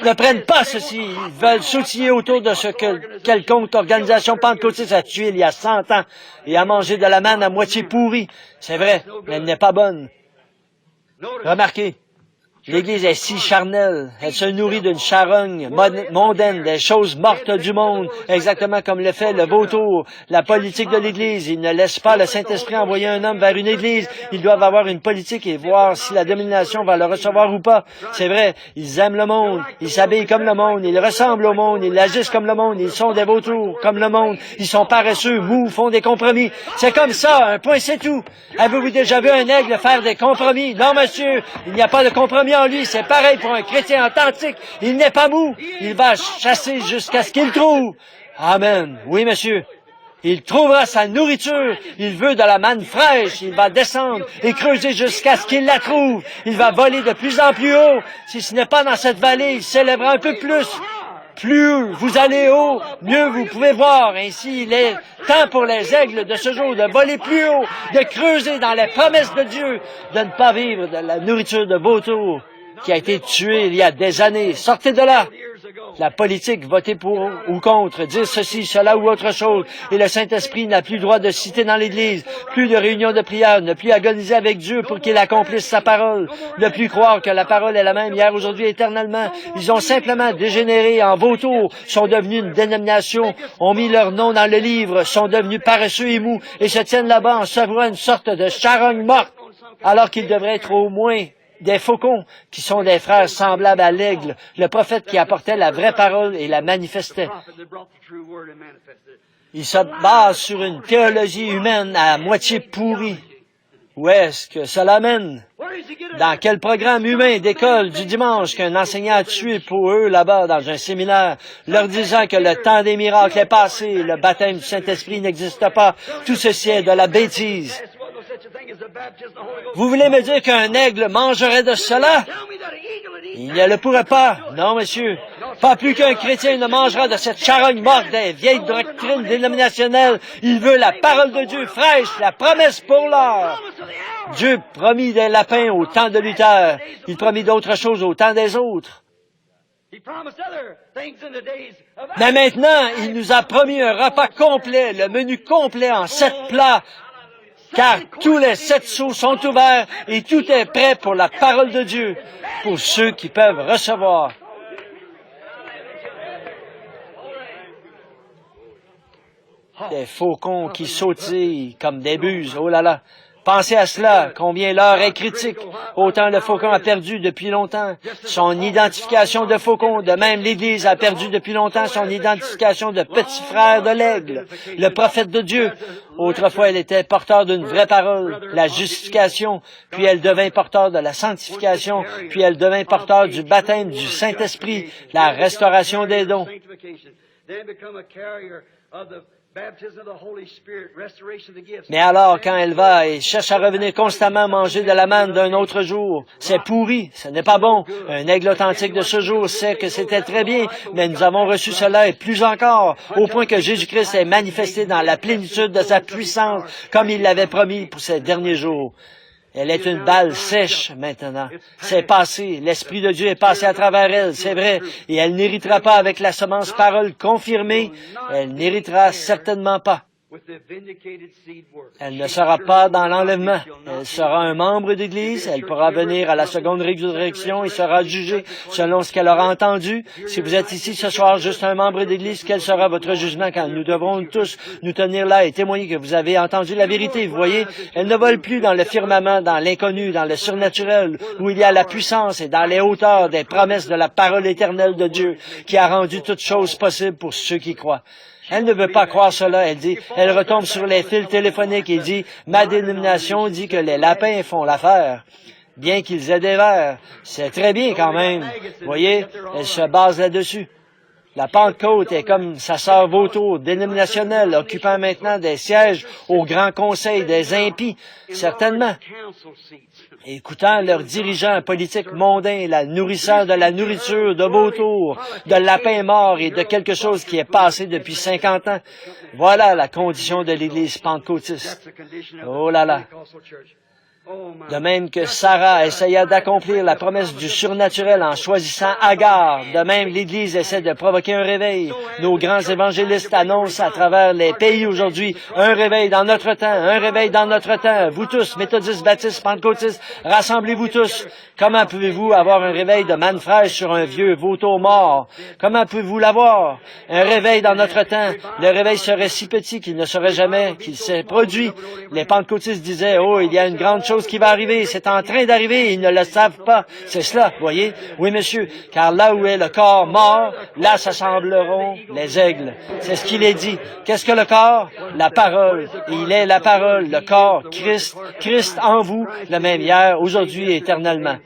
ne prennent pas ceci. Ils veulent s'outiller autour de ce que quelconque organisation pentecôtiste a tué il y a 100 ans et a mangé de la manne à moitié pourrie. C'est vrai, mais elle n'est pas bonne. Remarquez, l'Église est si charnelle. Elle se nourrit d'une charogne mondaine, des choses mortes du monde, exactement comme le fait le vautour, la politique de l'Église. Ils ne laissent pas le Saint-Esprit envoyer un homme vers une Église. Ils doivent avoir une politique et voir si la domination va le recevoir ou pas. C'est vrai, ils aiment le monde, ils s'habillent comme le monde, ils ressemblent au monde, ils agissent comme le monde, ils sont des vautours comme le monde, ils sont paresseux, mous, font des compromis. C'est comme ça, un point c'est tout. Avez-vous déjà vu un aigle faire des compromis? Non, monsieur, il n'y a pas de compromis en lui, c'est pareil pour un chrétien authentique. Il n'est pas mou. Il va chasser jusqu'à ce qu'il trouve. Amen. Oui, monsieur. Il trouvera sa nourriture. Il veut de la manne fraîche. Il va descendre et creuser jusqu'à ce qu'il la trouve. Il va voler de plus en plus haut. Si ce n'est pas dans cette vallée, il s'élèvera un peu plus. Plus vous allez haut, mieux vous pouvez voir. Ainsi, il est temps pour les aigles de ce jour de voler plus haut, de creuser dans les promesses de Dieu, de ne pas vivre de la nourriture de vautour qui a été tuée il y a des années. Sortez de là. La politique, voter pour ou contre, dire ceci, cela ou autre chose. Et le Saint-Esprit n'a plus le droit de citer dans l'Église. Plus de réunions de prière, ne plus agoniser avec Dieu pour qu'il accomplisse sa parole. Ne plus croire que la parole est la même hier, aujourd'hui, éternellement. Ils ont simplement dégénéré en vautours, sont devenus une dénomination, ont mis leur nom dans le livre, sont devenus paresseux et mous, et se tiennent là-bas en savourant une sorte de charogne morte, alors qu'ils devraient être au moins des faucons, qui sont des frères semblables à l'aigle, le prophète qui apportait la vraie parole et la manifestait. Il se base sur une théologie humaine à moitié pourrie. Où est-ce que cela mène? Dans quel programme humain d'école du dimanche qu'un enseignant a tué pour eux là-bas dans un séminaire, leur disant que le temps des miracles est passé, le baptême du Saint-Esprit n'existe pas, tout ceci est de la bêtise. Vous voulez me dire qu'un aigle mangerait de cela? Il ne le pourrait pas. Non, monsieur. Pas plus qu'un chrétien ne mangera de cette charogne morte des vieilles doctrines dénominationnelles. Il veut la parole de Dieu fraîche, la promesse pour l'heure. Dieu promit des lapins au temps de Luther. Il promit d'autres choses au temps des autres. Mais maintenant, il nous a promis un repas complet, le menu complet en 7 plats, car tous les 7 seaux sont ouverts et tout est prêt pour la parole de Dieu, pour ceux qui peuvent recevoir. Des faucons qui sautillent comme des buses, oh là là. Pensez à cela, combien l'heure est critique. Autant le faucon a perdu depuis longtemps son identification de faucon, de même l'Église a perdu depuis longtemps son identification de petit frère de l'aigle, le prophète de Dieu. Autrefois, elle était porteur d'une vraie parole, la justification, puis elle devint porteur de la sanctification, puis elle devint porteur du baptême du Saint-Esprit, la restauration des dons. Mais alors, quand elle va et cherche à revenir constamment manger de la manne d'un autre jour, c'est pourri, ce n'est pas bon. Un aigle authentique de ce jour sait que c'était très bien, mais nous avons reçu cela et plus encore, au point que Jésus-Christ est manifesté dans la plénitude de sa puissance, comme il l'avait promis pour ces derniers jours. Elle est une balle sèche maintenant. C'est passé. L'Esprit de Dieu est passé à travers elle, c'est vrai. Et elle n'héritera pas avec la semence parole confirmée. Elle n'héritera certainement pas. Elle ne sera pas dans l'enlèvement. Elle sera un membre d'Église. Elle pourra venir à la seconde résurrection et sera jugée selon ce qu'elle aura entendu. Si vous êtes ici ce soir juste un membre d'Église, quel sera votre jugement quand nous devrons tous nous tenir là et témoigner que vous avez entendu la vérité? Vous voyez, elle ne vole plus dans le firmament, dans l'inconnu, dans le surnaturel, où il y a la puissance et dans les hauteurs des promesses de la parole éternelle de Dieu qui a rendu toutes choses possibles pour ceux qui croient. Elle ne veut pas croire cela. Elle dit, elle retombe sur les fils téléphoniques et dit, ma dénomination dit que les lapins font l'affaire, bien qu'ils aient des vers. C'est très bien quand même. Vous voyez, elle se base là-dessus. La Pentecôte est comme sa sœur vautour, dénominationnelle, occupant maintenant des sièges au Grand Conseil des impies, certainement. Écoutant leurs dirigeants politiques mondains, la nourrisseur de la nourriture de vautour, de lapin mort et de quelque chose qui est passé depuis 50 ans. Voilà la condition de l'Église pentecôtiste. Oh là là! De même que Sarah essaya d'accomplir la promesse du surnaturel en choisissant Agar, de même l'Église essaie de provoquer un réveil. Nos grands évangélistes annoncent à travers les pays aujourd'hui un réveil dans notre temps, un réveil dans notre temps. Vous tous, méthodistes, baptistes, pentecôtistes, rassemblez-vous tous. Comment pouvez-vous avoir un réveil de manne fraîche sur un vieux vautour mort? Comment pouvez-vous l'avoir? Un réveil dans notre temps. Le réveil serait si petit qu'il ne serait jamais, qu'il s'est produit. Les pentecôtistes disaient, oh, il y a une grande chose qui va arriver, c'est en train d'arriver, ils ne le savent pas. C'est cela, voyez? Oui, monsieur, car là où est le corps mort, là s'assembleront les aigles. C'est ce qu'il est dit. Qu'est-ce que le corps? La parole. Il est la parole, le corps, Christ, Christ en vous, le même hier, aujourd'hui et éternellement.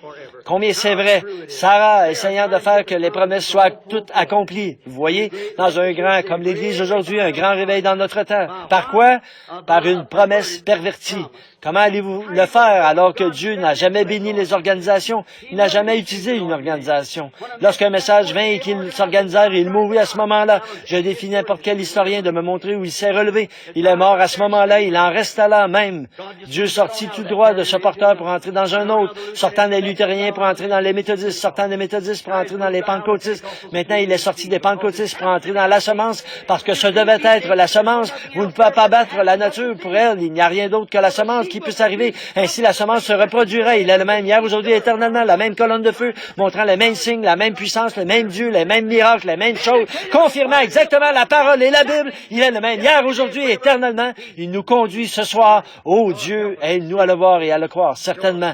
Combien c'est vrai, Sarah essayant de faire que les promesses soient toutes accomplies. Vous voyez, dans un grand, comme l'Église aujourd'hui, un grand réveil dans notre temps. Par quoi? Par une promesse pervertie. Comment allez-vous le faire alors que Dieu n'a jamais béni les organisations? Il n'a jamais utilisé une organisation. Lorsqu'un message vint et qu'ils s'organisèrent, il mourut à ce moment-là. Je défie n'importe quel historien de me montrer où il s'est relevé. Il est mort à ce moment-là, il en resta là même. Dieu sortit tout droit de ce porteur pour entrer dans un autre, sortant des luthériens pour entrer dans les méthodistes, sortant des méthodistes pour entrer dans les pentecôtistes. Maintenant, il est sorti des pentecôtistes pour entrer dans la semence, parce que ce devait être la semence. Vous ne pouvez pas battre la nature pour elle. Il n'y a rien d'autre que la semence qui puisse arriver. Ainsi, la semence se reproduira. Il est le même hier, aujourd'hui, éternellement, la même colonne de feu, montrant les mêmes signes, la même puissance, le même Dieu, les mêmes miracles, les mêmes choses, confirmant exactement la parole et la Bible. Il est le même hier, aujourd'hui, éternellement. Il nous conduit ce soir. Oh Dieu, aide-nous à le voir et à le croire, certainement.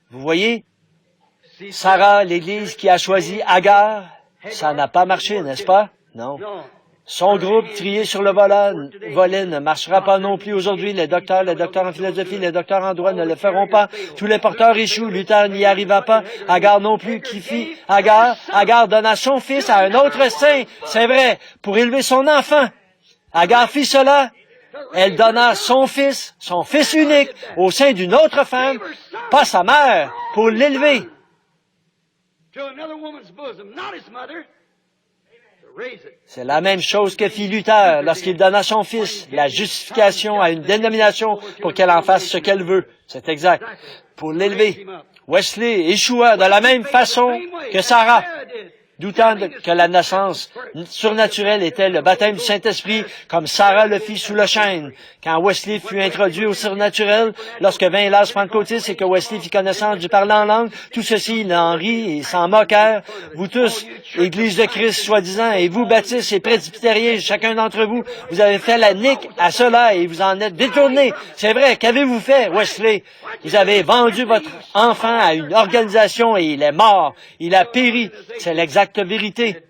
Vous voyez? Sarah, l'Église qui a choisi Agar, ça n'a pas marché, n'est-ce pas? Non. Son groupe, trié sur le volet, ne marchera pas non plus aujourd'hui. Les docteurs en philosophie, les docteurs en droit ne le feront pas. Tous les porteurs échouent. Luther n'y arriva pas. Agar non plus. Qui fit Agar? Agar donna son fils à un autre saint. C'est vrai, pour élever son enfant. Agar fit cela. Elle donna son fils unique, au sein d'une autre femme, pas sa mère, pour l'élever. C'est la même chose que fit Luther lorsqu'il donna son fils, la justification à une dénomination pour qu'elle en fasse ce qu'elle veut. C'est exact. Pour l'élever. Wesley échoua de la même façon que Sarah, doutant que la naissance surnaturelle était le baptême du Saint-Esprit, comme Sarah le fit sous le chêne. Quand Wesley fut introduit au surnaturel, lorsque vint l'âge pentecôtiste et que Wesley fit connaissance du parler en langue, tout ceci, il en rit et s'en moquèrent. Vous tous, Église de Christ, soi-disant, et vous, baptistes et presbytériens, chacun d'entre vous, vous avez fait la nique à cela et vous en êtes détournés. C'est vrai, qu'avez-vous fait, Wesley? Vous avez vendu votre enfant à une organisation et il est mort. Il a péri. C'est l'exacte vérité.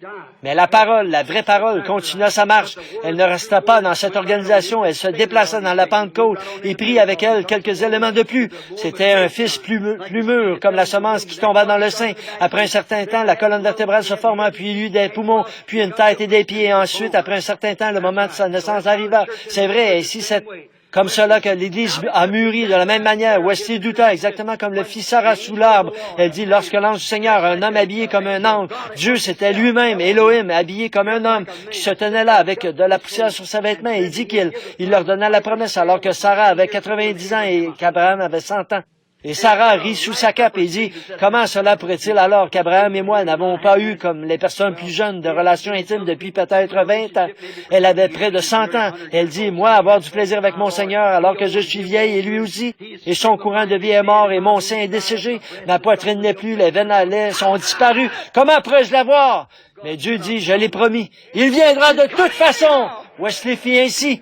Mais la parole, la vraie parole, continua sa marche. Elle ne resta pas dans cette organisation. Elle se déplaça dans la Pentecôte et prit avec elle quelques éléments de plus. C'était un fils plus mûr, comme la semence qui tomba dans le sein. Après un certain temps, la colonne vertébrale se forma, puis il eut des poumons, puis une tête et des pieds. Et ensuite, après un certain temps, le moment de sa naissance arriva. C'est vrai, ainsi c'est comme cela que l'Église a mûri de la même manière. Wesley douta, exactement comme le fit Sarah sous l'arbre. Elle dit, lorsque l'ange du Seigneur, un homme habillé comme un ange, Dieu c'était lui-même, Elohim, habillé comme un homme, qui se tenait là avec de la poussière sur ses vêtements, et il dit qu'il leur donna la promesse, alors que Sarah avait 90 ans et qu'Abraham avait 100 ans. Et Sarah rit sous sa cape et dit, comment cela pourrait-il alors qu'Abraham et moi n'avons pas eu, comme les personnes plus jeunes, de relations intimes depuis peut-être 20 ans? Elle avait près de 100 ans. Elle dit, moi, avoir du plaisir avec mon Seigneur alors que je suis vieille et lui aussi. Et son courant de vie est mort et mon sein est desséché. Ma poitrine n'est plus, les veines à lait sont disparues. Comment pourrais-je l'avoir? Mais Dieu dit, je l'ai promis. Il viendra de toute façon. Wesley fit ainsi.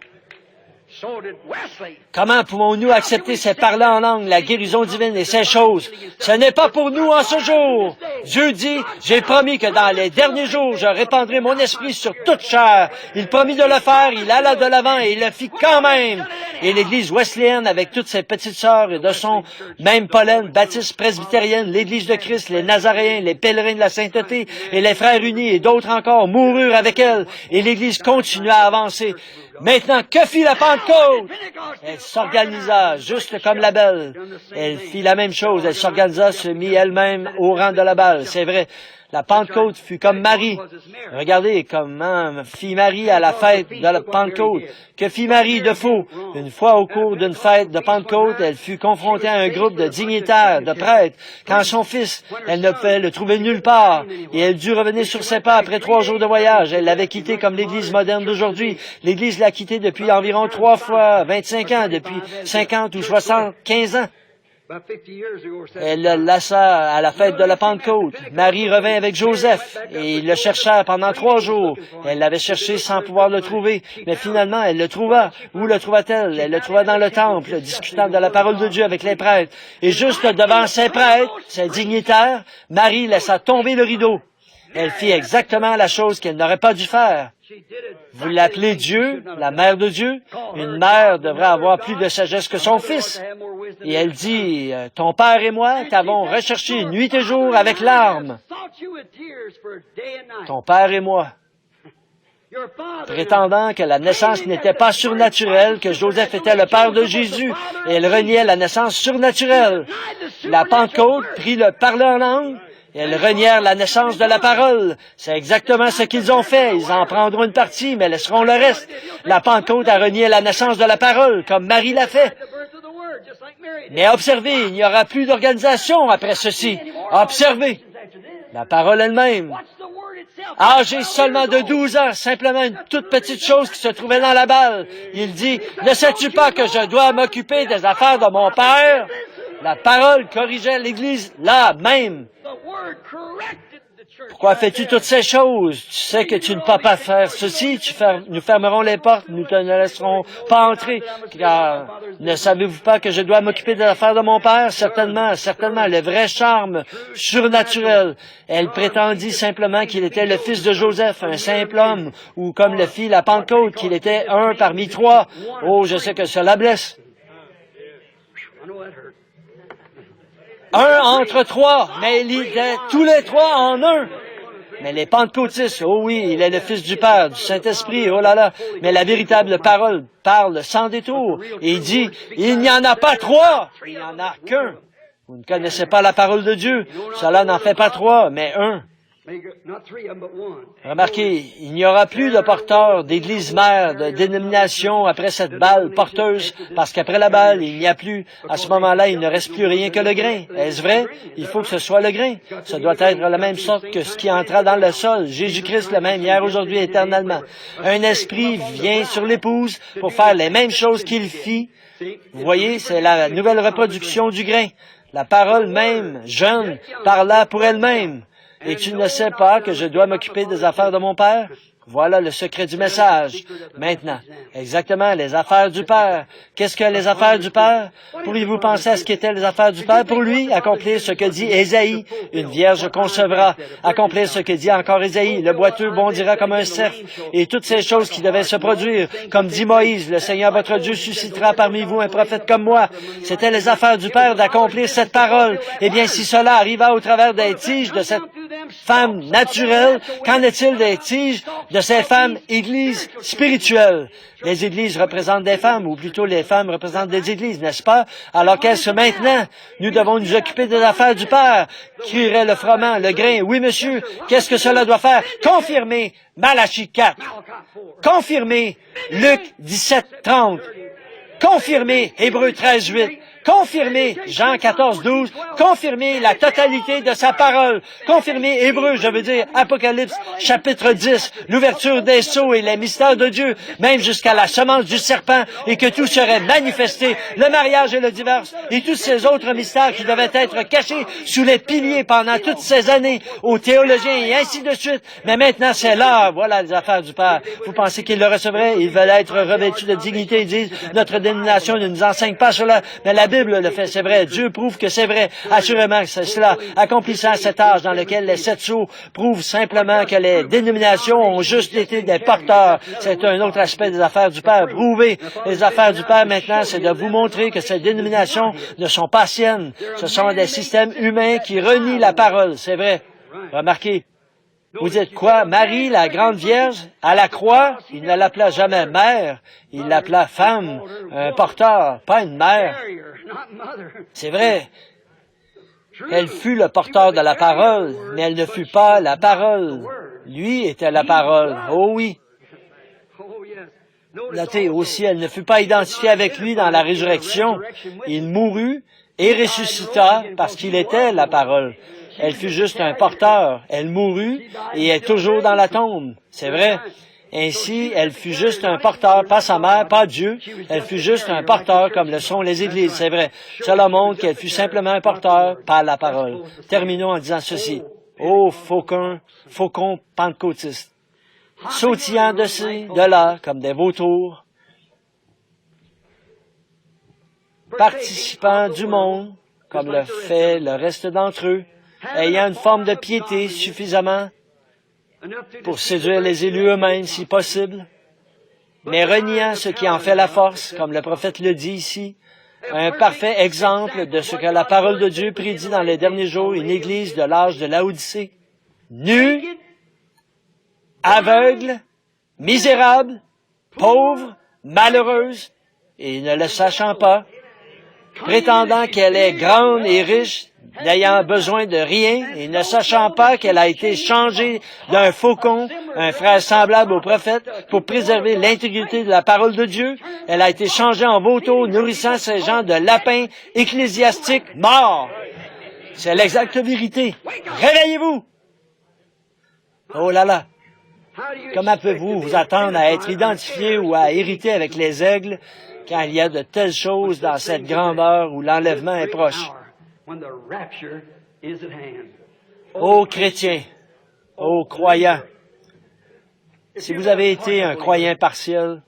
Comment pouvons-nous accepter ces parler en langue, la guérison divine et ces choses? Ce n'est pas pour nous en ce jour. Dieu dit, j'ai promis que dans les derniers jours, je répandrai mon esprit sur toute chair. Il promit de le faire, il alla de l'avant et il le fit quand même. Et l'Église wesleyenne, avec toutes ses petites sœurs et de son même pollen, baptiste presbytérienne, l'Église de Christ, les Nazaréens, les pèlerins de la sainteté et les frères unis et d'autres encore moururent avec elle. Et l'Église continua à avancer. Maintenant, que fit la Pentecôte? Elle s'organisa, juste comme la Belle. Elle fit la même chose. Elle s'organisa, se mit elle-même au rang de la Belle. C'est vrai. La Pentecôte fut comme Marie. Regardez comment fit Marie à la fête de la Pentecôte. Que fit Marie de faux? Une fois au cours d'une fête de Pentecôte, elle fut confrontée à un groupe de dignitaires, de prêtres. Quand son fils, elle ne pouvait le trouver nulle part. Et elle dut revenir sur ses pas après 3 jours de voyage. Elle l'avait quitté comme l'Église moderne d'aujourd'hui. L'Église l'a quitté depuis environ 3 fois 25 ans, depuis 50 ou 75 ans. Elle le laissa à la fête de la Pentecôte. Marie revint avec Joseph et ils le cherchèrent pendant 3 jours. Elle l'avait cherché sans pouvoir le trouver, mais finalement elle le trouva. Où le trouva-t-elle? Elle le trouva dans le temple, discutant de la parole de Dieu avec les prêtres. Et juste devant ces prêtres, ces dignitaires, Marie laissa tomber le rideau. Elle fit exactement la chose qu'elle n'aurait pas dû faire. Vous l'appelez Dieu, la mère de Dieu. Une mère devrait avoir plus de sagesse que son fils. Et elle dit, ton père et moi t'avons recherché nuit et jour avec larmes. Ton père et moi. Prétendant que la naissance n'était pas surnaturelle, que Joseph était le père de Jésus, et elle reniait la naissance surnaturelle. La Pentecôte prit le parler en langue, et elles renièrent la naissance de la parole. C'est exactement ce qu'ils ont fait. Ils en prendront une partie, mais laisseront le reste. La Pentecôte a renié la naissance de la parole, comme Marie l'a fait. Mais observez, il n'y aura plus d'organisation après ceci. Observez. La parole elle-même. Âgé seulement de 12 ans, simplement une toute petite chose qui se trouvait dans la balle. Il dit, ne sais-tu pas que je dois m'occuper des affaires de mon père? La parole corrigeait l'Église là même. Pourquoi fais-tu toutes ces choses? Tu sais que tu ne peux pas faire ceci, nous fermerons les portes, nous te ne laisserons pas entrer, car ne savez-vous pas que je dois m'occuper des affaires de mon père? Certainement, certainement, le vrai charme surnaturel. Elle prétendit simplement qu'il était le fils de Joseph, un simple homme, ou comme le fit la Pentecôte, qu'il était un parmi 3. Oh, je sais que cela blesse. Un entre 3, mais il était tous les 3 en un. Mais les pentecôtistes, oh oui, il est le Fils du Père, du Saint-Esprit, oh là là. Mais la véritable parole parle sans détour. Et il dit, il n'y en a pas 3, il n'y en a qu'un. Vous ne connaissez pas la parole de Dieu. Cela n'en fait pas 3, mais un. Remarquez, il n'y aura plus de porteurs d'église mère, de dénomination après cette balle porteuse, parce qu'après la balle, il n'y a plus, à ce moment-là, il ne reste plus rien que le grain. Est-ce vrai? Il faut que ce soit le grain. Ce doit être la même sorte que ce qui entra dans le sol. Jésus-Christ le même hier, aujourd'hui, éternellement. Un esprit vient sur l'épouse pour faire les mêmes choses qu'il fit. Vous voyez, c'est la nouvelle reproduction du grain. La parole même, jeune, parla pour elle-même. Et tu ne sais pas que je dois m'occuper des affaires de mon Père? Voilà le secret du message. Maintenant, exactement, les affaires du Père. Qu'est-ce que les affaires du Père? Pourriez-vous penser à ce qu'étaient les affaires du Père pour lui? Accomplir ce que dit Ésaïe. Une vierge concevra. Accomplir ce que dit encore Ésaïe. Le boiteux bondira comme un cerf. Et toutes ces choses qui devaient se produire. Comme dit Moïse, le Seigneur votre Dieu suscitera parmi vous un prophète comme moi. C'était les affaires du Père d'accomplir cette parole. Eh bien, si cela arriva au travers des tiges de cette femme naturelle, qu'en est-il des tiges de ces femmes églises spirituelles? Les églises représentent des femmes, ou plutôt les femmes représentent des églises, n'est-ce pas? Alors qu'est-ce maintenant? Nous devons nous occuper des affaires du Père. Crierait le froment, le grain. Oui, monsieur. Qu'est-ce que cela doit faire? Confirmer Malachie 4. Confirmer Luc 17, 30. Confirmer Hébreux 13, 8. confirmer Jean 14, 12, confirmer la totalité de sa parole, confirmer Hébreux, je veux dire Apocalypse, chapitre 10, l'ouverture des sceaux et les mystères de Dieu, même jusqu'à la semence du serpent, et que tout serait manifesté, le mariage et le divorce, et tous ces autres mystères qui devaient être cachés sous les piliers pendant toutes ces années aux théologiens et ainsi de suite. Mais maintenant, c'est là, voilà les affaires du Père. Vous pensez qu'ils le recevraient? Ils veulent être revêtus de dignité. Ils disent, notre dénomination ne nous enseigne pas cela, mais la Bible le fait, c'est vrai. Dieu prouve que c'est vrai. Assurément que c'est cela. Accomplissant cet âge dans lequel les 7 sceaux prouvent simplement que les dénominations ont juste été des porteurs. C'est un autre aspect des affaires du Père. Prouver les affaires du Père maintenant, c'est de vous montrer que ces dénominations ne sont pas siennes. Ce sont des systèmes humains qui renient la parole. C'est vrai. Remarquez. Vous dites quoi? Marie, la grande vierge, à la croix, il ne l'appela jamais mère, il l'appela femme, un porteur, pas une mère. C'est vrai. Elle fut le porteur de la parole, mais elle ne fut pas la parole. Lui était la parole. Oh oui. Notez aussi, elle ne fut pas identifiée avec lui dans la résurrection. Il mourut et ressuscita parce qu'il était la parole. Elle fut juste un porteur. Elle mourut et est toujours dans la tombe. C'est vrai. Ainsi, elle fut juste un porteur, pas sa mère, pas Dieu. Elle fut juste un porteur comme le sont les églises. C'est vrai. Cela montre qu'elle fut simplement un porteur, pas la parole. Terminons en disant ceci. Ô faucon pentecôtiste, sautillant de ci, de là, comme des vautours, participant du monde, comme le fait le reste d'entre eux, ayant une forme de piété suffisamment pour séduire les élus eux-mêmes, si possible, mais reniant ce qui en fait la force, comme le prophète le dit ici, un parfait exemple de ce que la parole de Dieu prédit dans les derniers jours, une église de l'âge de Laodicée, nue, aveugle, misérable, pauvre, malheureuse, et ne le sachant pas, prétendant qu'elle est grande et riche, n'ayant besoin de rien, et ne sachant pas qu'elle a été changée d'un faucon, un frère semblable au prophète, pour préserver l'intégrité de la parole de Dieu. Elle a été changée en vautour, nourrissant ces gens de lapins ecclésiastiques morts. C'est l'exacte vérité. Réveillez-vous! Oh là là! Comment pouvez-vous vous attendre à être identifié ou à hériter avec les aigles quand il y a de telles choses dans cette grandeur où l'enlèvement est proche? Ô chrétiens, ô croyants, si vous avez été un croyant partiel,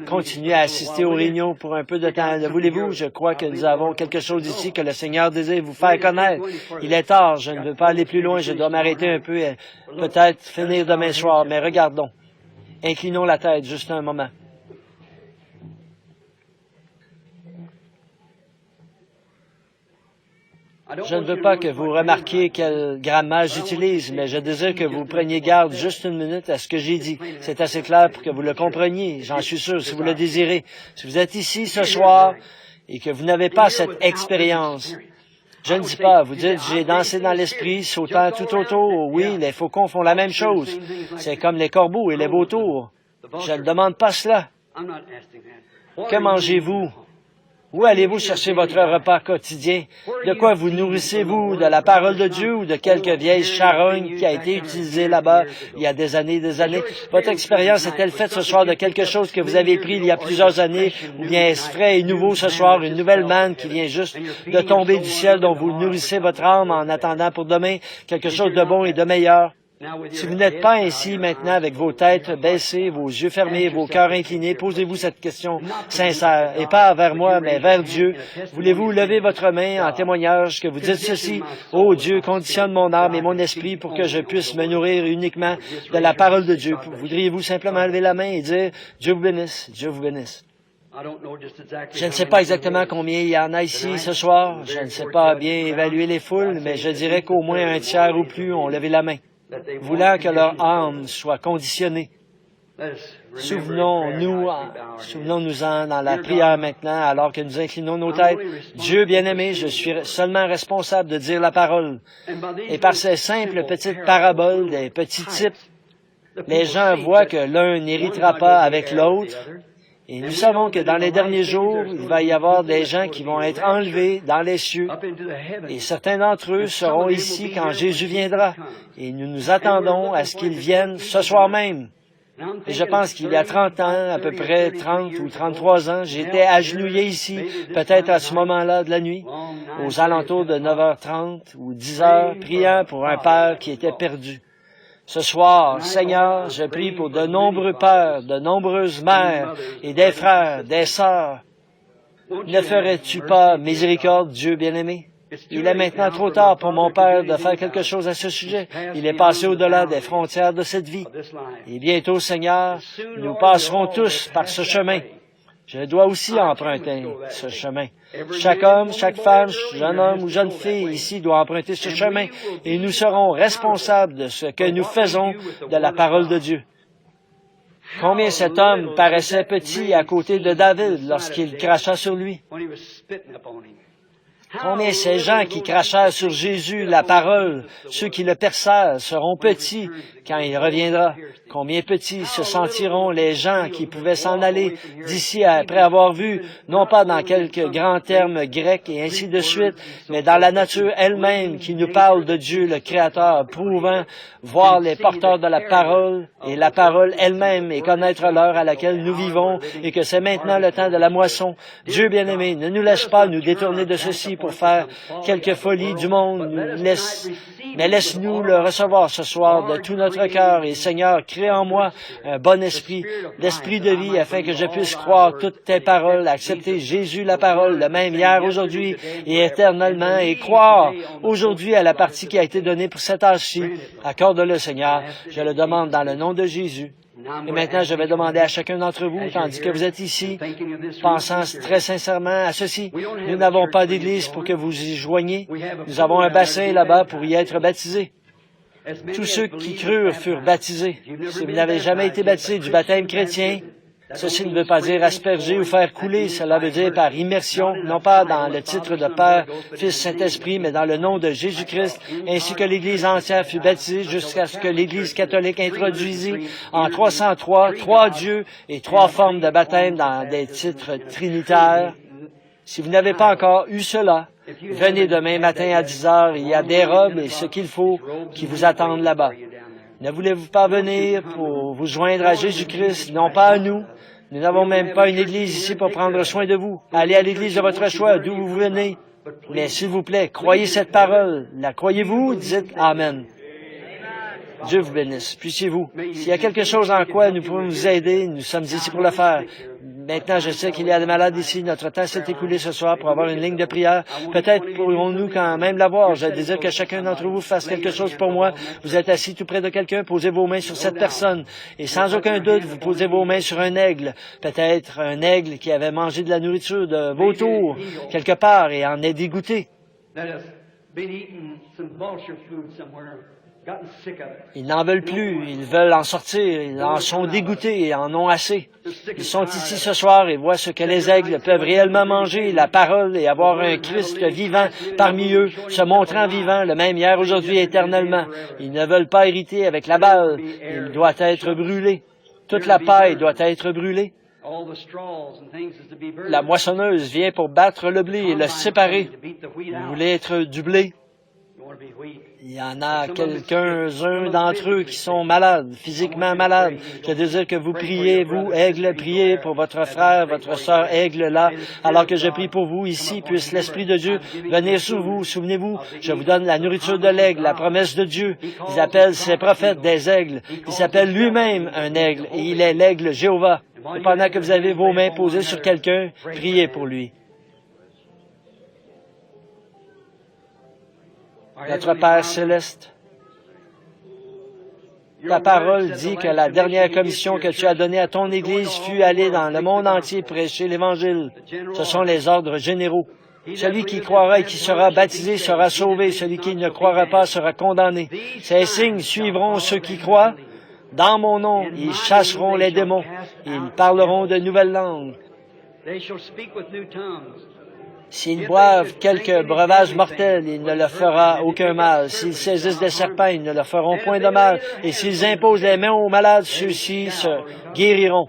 continuez à assister aux réunions pour un peu de temps. Voulez-vous, je crois que nous avons quelque chose ici que le Seigneur désire vous faire connaître. Il est tard, je ne veux pas aller plus loin, je dois m'arrêter un peu et peut-être finir demain soir, mais regardons. Inclinons la tête juste un moment. Je ne veux pas que vous remarquiez quel grammage j'utilise, mais je désire que vous preniez garde juste une minute à ce que j'ai dit. C'est assez clair pour que vous le compreniez, j'en suis sûr, si vous le désirez. Si vous êtes ici ce soir et que vous n'avez pas cette expérience, je ne dis pas, vous dites, j'ai dansé dans l'esprit, sautant tout autour. Oui, les faucons font la même chose. C'est comme les corbeaux et les vautours. Je ne demande pas cela. Que mangez-vous? Où allez-vous chercher votre repas quotidien? De quoi vous nourrissez-vous? De la parole de Dieu ou de quelque vieille charogne qui a été utilisée là-bas il y a des années et des années? Votre expérience est-elle faite ce soir de quelque chose que vous avez pris il y a plusieurs années? Ou bien est-ce frais et nouveau ce soir, une nouvelle manne qui vient juste de tomber du ciel dont vous nourrissez votre âme en attendant pour demain quelque chose de bon et de meilleur? Si vous n'êtes pas ainsi maintenant avec vos têtes baissées, vos yeux fermés, vos cœurs inclinés, posez-vous cette question sincère, et pas vers moi, mais vers Dieu. Voulez-vous lever votre main en témoignage que vous dites ceci? Ô Dieu, conditionne mon âme et mon esprit pour que je puisse me nourrir uniquement de la parole de Dieu. Voudriez-vous simplement lever la main et dire, Dieu vous bénisse, Dieu vous bénisse. Je ne sais pas exactement combien il y en a ici ce soir. Je ne sais pas bien évaluer les foules, mais je dirais qu'au moins un tiers ou plus ont levé la main, voulant que leur âme soit conditionnée. Souvenons-nous-en dans la prière maintenant, alors que nous inclinons nos têtes. Dieu bien-aimé, je suis seulement responsable de dire la parole. Et par ces simples petites paraboles, des petits types, les gens voient que l'un n'héritera pas avec l'autre, Et nous savons que dans les derniers jours, il va y avoir des gens qui vont être enlevés dans les cieux. Et certains d'entre eux seront ici quand Jésus viendra. Et nous nous attendons à ce qu'il vienne ce soir même. Et je pense qu'il y a 30 ans, à peu près 30 ou 33 ans, j'étais agenouillé ici, peut-être à ce moment-là de la nuit, aux alentours de 9h30 ou 10h, priant pour un père qui était perdu. Ce soir, Seigneur, je prie pour de nombreux pères, de nombreuses mères et des frères, des sœurs. Ne ferais-tu pas miséricorde, Dieu bien-aimé? Il est maintenant trop tard pour mon Père de faire quelque chose à ce sujet. Il est passé au-delà des frontières de cette vie. Et bientôt, Seigneur, nous passerons tous par ce chemin. Je dois aussi emprunter ce chemin. Chaque homme, chaque femme, jeune homme ou jeune fille ici doit emprunter ce chemin et nous serons responsables de ce que nous faisons de la parole de Dieu. Combien cet homme paraissait petit à côté de David lorsqu'il cracha sur lui. Combien ces gens qui crachèrent sur Jésus la parole, ceux qui le percèrent, seront petits quand il reviendra. Combien petits se sentiront les gens qui pouvaient s'en aller d'ici après avoir vu, non pas dans quelques grands termes grecs et ainsi de suite, mais dans la nature elle-même qui nous parle de Dieu, le Créateur, prouvant, voir les porteurs de la parole et la parole elle-même et connaître l'heure à laquelle nous vivons et que c'est maintenant le temps de la moisson. Dieu bien-aimé, ne nous laisse pas nous détourner de ceci pour faire quelques folies du monde, mais laisse-nous le recevoir ce soir de tout notre cœur. Et Seigneur, crée en moi un bon esprit, l'esprit de vie, afin que je puisse croire toutes tes paroles, accepter Jésus la parole, le même hier, aujourd'hui et éternellement, et croire aujourd'hui à la partie qui a été donnée pour cet âge-ci. Accorde-le, Seigneur. Je le demande dans le nom de Jésus. Et maintenant, je vais demander à chacun d'entre vous, tandis que vous êtes ici, pensant très sincèrement à ceci. Nous n'avons pas d'église pour que vous y joigniez. Nous avons un bassin là-bas pour y être baptisés. Tous ceux qui crurent furent baptisés. Si vous n'avez jamais été baptisé du baptême chrétien, ceci ne veut pas dire asperger ou faire couler, cela veut dire par immersion, non pas dans le titre de Père, Fils, Saint-Esprit, mais dans le nom de Jésus-Christ, ainsi que l'Église entière fut baptisée jusqu'à ce que l'Église catholique introduisit en 303 3 dieux et 3 formes de baptême dans des titres trinitaires. Si vous n'avez pas encore eu cela, venez demain matin à 10 heures, il y a des robes et ce qu'il faut qui vous attendent là-bas. Ne voulez-vous pas venir pour vous joindre à Jésus-Christ, non pas à nous? Nous n'avons même pas une église ici pour prendre soin de vous. Allez à l'église de votre choix, d'où vous venez. Mais s'il vous plaît, croyez cette parole. La croyez-vous? Dites Amen. Dieu vous bénisse. Puissiez-vous. S'il y a quelque chose en quoi nous pouvons vous aider, nous sommes ici pour le faire. Maintenant, je sais qu'il y a des malades ici. Notre temps s'est écoulé ce soir pour avoir une ligne de prière. Peut-être pourrons-nous quand même l'avoir. Je désire que chacun d'entre vous fasse quelque chose pour moi. Vous êtes assis tout près de quelqu'un, posez vos mains sur cette personne. Et sans aucun doute, vous posez vos mains sur un aigle. Peut-être un aigle qui avait mangé de la nourriture de vautour quelque part et en est dégoûté. Ils n'en veulent plus, ils veulent en sortir, ils en sont dégoûtés et en ont assez. Ils sont ici ce soir et voient ce que les aigles peuvent réellement manger, la parole, et avoir un Christ vivant parmi eux, se montrant vivant, le même hier, aujourd'hui, éternellement. Ils ne veulent pas hériter avec la balle, il doit être brûlé. Toute la paille doit être brûlée. La moissonneuse vient pour battre le blé et le séparer. Vous voulez être du blé? Il y en a quelques-uns d'entre eux qui sont malades, physiquement malades. Je désire que vous priez, vous, aigle, priez pour votre frère, votre sœur, aigle, là. Alors que je prie pour vous ici, puisse l'Esprit de Dieu venir sur vous. Souvenez-vous, je vous donne la nourriture de l'aigle, la promesse de Dieu. Ils appellent ses prophètes des aigles. Il s'appelle lui-même un aigle, et il est l'aigle Jéhovah. Et pendant que vous avez vos mains posées sur quelqu'un, priez pour lui. Notre Père céleste, ta parole dit que la dernière commission que tu as donnée à ton Église fut aller dans le monde entier prêcher l'Évangile. Ce sont les ordres généraux. Celui qui croira et qui sera baptisé sera sauvé. Celui qui ne croira pas sera condamné. Ces signes suivront ceux qui croient. Dans mon nom, ils chasseront les démons. Ils parleront de nouvelles langues. S'ils boivent quelques breuvages mortels, il ne leur fera aucun mal. S'ils saisissent des serpents, ils ne leur feront point de mal. Et s'ils imposent les mains aux malades, ceux-ci se guériront.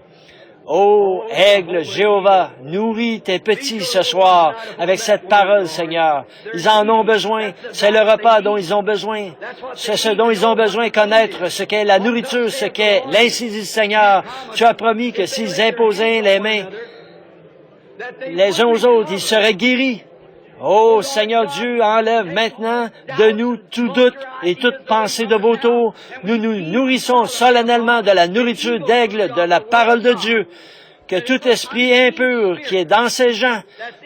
Ô aigle Jéhovah, nourris tes petits ce soir avec cette parole, Seigneur. Ils en ont besoin. C'est le repas dont ils ont besoin. C'est ce dont ils ont besoin, connaître ce qu'est la nourriture, ce qu'est l'ainsi dit Seigneur. Tu as promis que s'ils imposaient les mains les uns aux autres, ils seraient guéris. Ô Seigneur Dieu, enlève maintenant de nous tout doute et toute pensée de vautour. Nous nous nourrissons solennellement de la nourriture d'aigle, de la parole de Dieu. Que tout esprit impur qui est dans ces gens,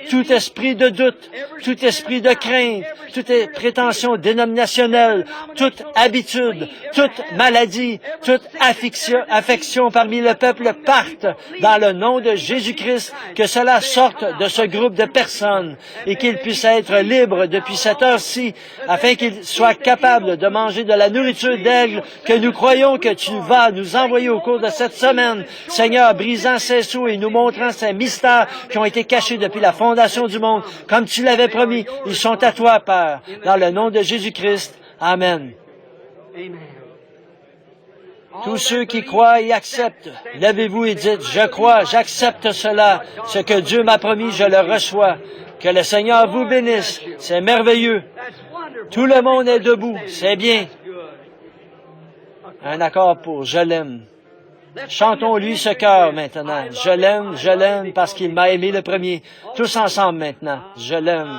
tout esprit de doute, tout esprit de crainte, toute prétention dénominationnelle, toute habitude, toute maladie, toute affection parmi le peuple parte dans le nom de Jésus-Christ, que cela sorte de ce groupe de personnes et qu'ils puissent être libres depuis cette heure-ci, afin qu'ils soient capables de manger de la nourriture d'aigle que nous croyons que tu vas nous envoyer au cours de cette semaine. Seigneur, brisant ces sceaux et nous montrant ces mystères qui ont été cachés depuis la fondation du monde, comme tu l'avais promis, ils sont à toi, Père, dans le nom de Jésus-Christ. Amen. Tous ceux qui croient et acceptent, levez-vous et dites, je crois, j'accepte cela, ce que Dieu m'a promis, je le reçois. Que le Seigneur vous bénisse, c'est merveilleux. Tout le monde est debout, c'est bien. Un accord pour je l'aime. Chantons-lui ce cœur maintenant. Je l'aime parce qu'il m'a aimé le premier. Tous ensemble maintenant. Je l'aime.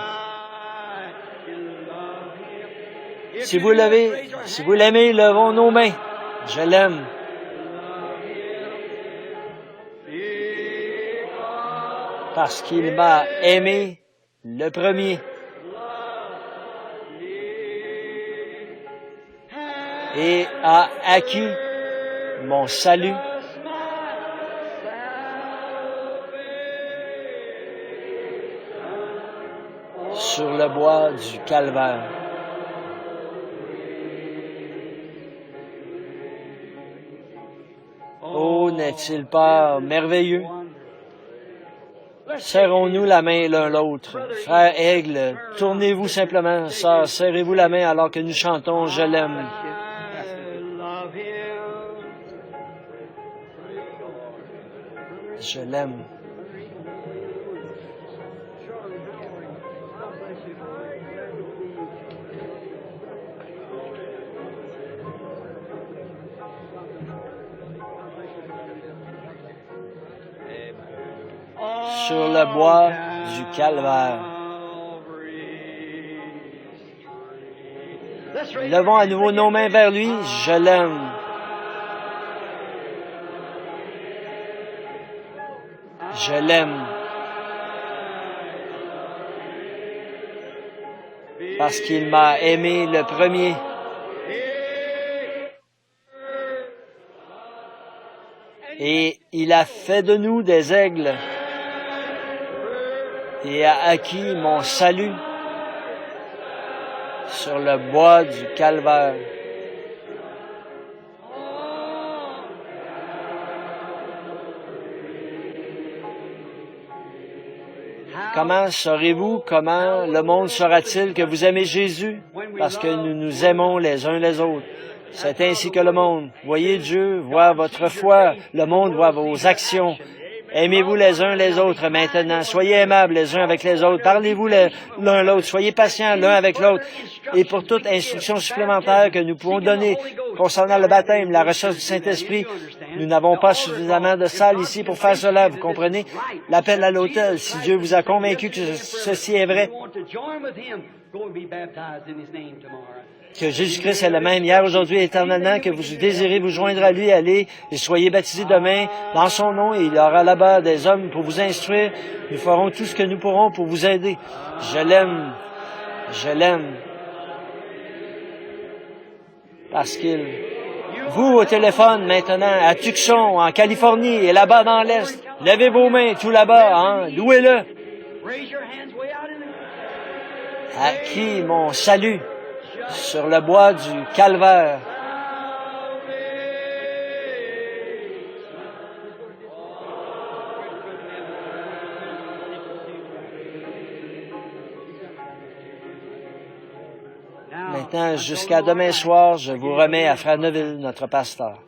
Si vous l'aimez, levons nos mains. Je l'aime. Parce qu'il m'a aimé le premier. Et a acquis mon salut. Sur le bois du calvaire. Oh, n'est-il pas merveilleux? Serrons-nous la main l'un l'autre. Frère Aigle, tournez-vous simplement, sœur, serrez-vous la main alors que nous chantons « Je l'aime ». Je l'aime. Sur le bois du calvaire. Levons à nouveau nos mains vers lui. Je l'aime. Je l'aime. Parce qu'il m'a aimé le premier. Et il a fait de nous des aigles et a acquis mon salut sur le bois du calvaire. Comment saurez-vous, comment le monde saura-t-il que vous aimez Jésus? Parce que nous nous aimons les uns les autres. C'est ainsi que le monde. Voyez Dieu, voit votre foi. Le monde voit vos actions. Aimez-vous les uns les autres maintenant. Soyez aimables les uns avec les autres. Parlez-vous l'un l'autre. Soyez patients l'un avec l'autre. Et pour toute instruction supplémentaire que nous pouvons donner concernant le baptême, la recherche du Saint-Esprit, nous n'avons pas suffisamment de salles ici pour faire cela, vous comprenez? L'appel à l'autel, si Dieu vous a convaincu que ceci est vrai, que Jésus-Christ est le même hier, aujourd'hui, éternellement, que vous désirez vous joindre à lui, allez et soyez baptisés demain dans son nom, et il y aura là-bas des hommes pour vous instruire. Nous ferons tout ce que nous pourrons pour vous aider. Je l'aime. Je l'aime. Parce qu'il... Vous, au téléphone, maintenant, à Tucson, en Californie, et là-bas dans l'Est, levez vos mains, tout là-bas, hein, louez-le. À qui mon salut sur le bois du calvaire. Maintenant, jusqu'à demain soir, je vous remets à Frère Neville, notre pasteur.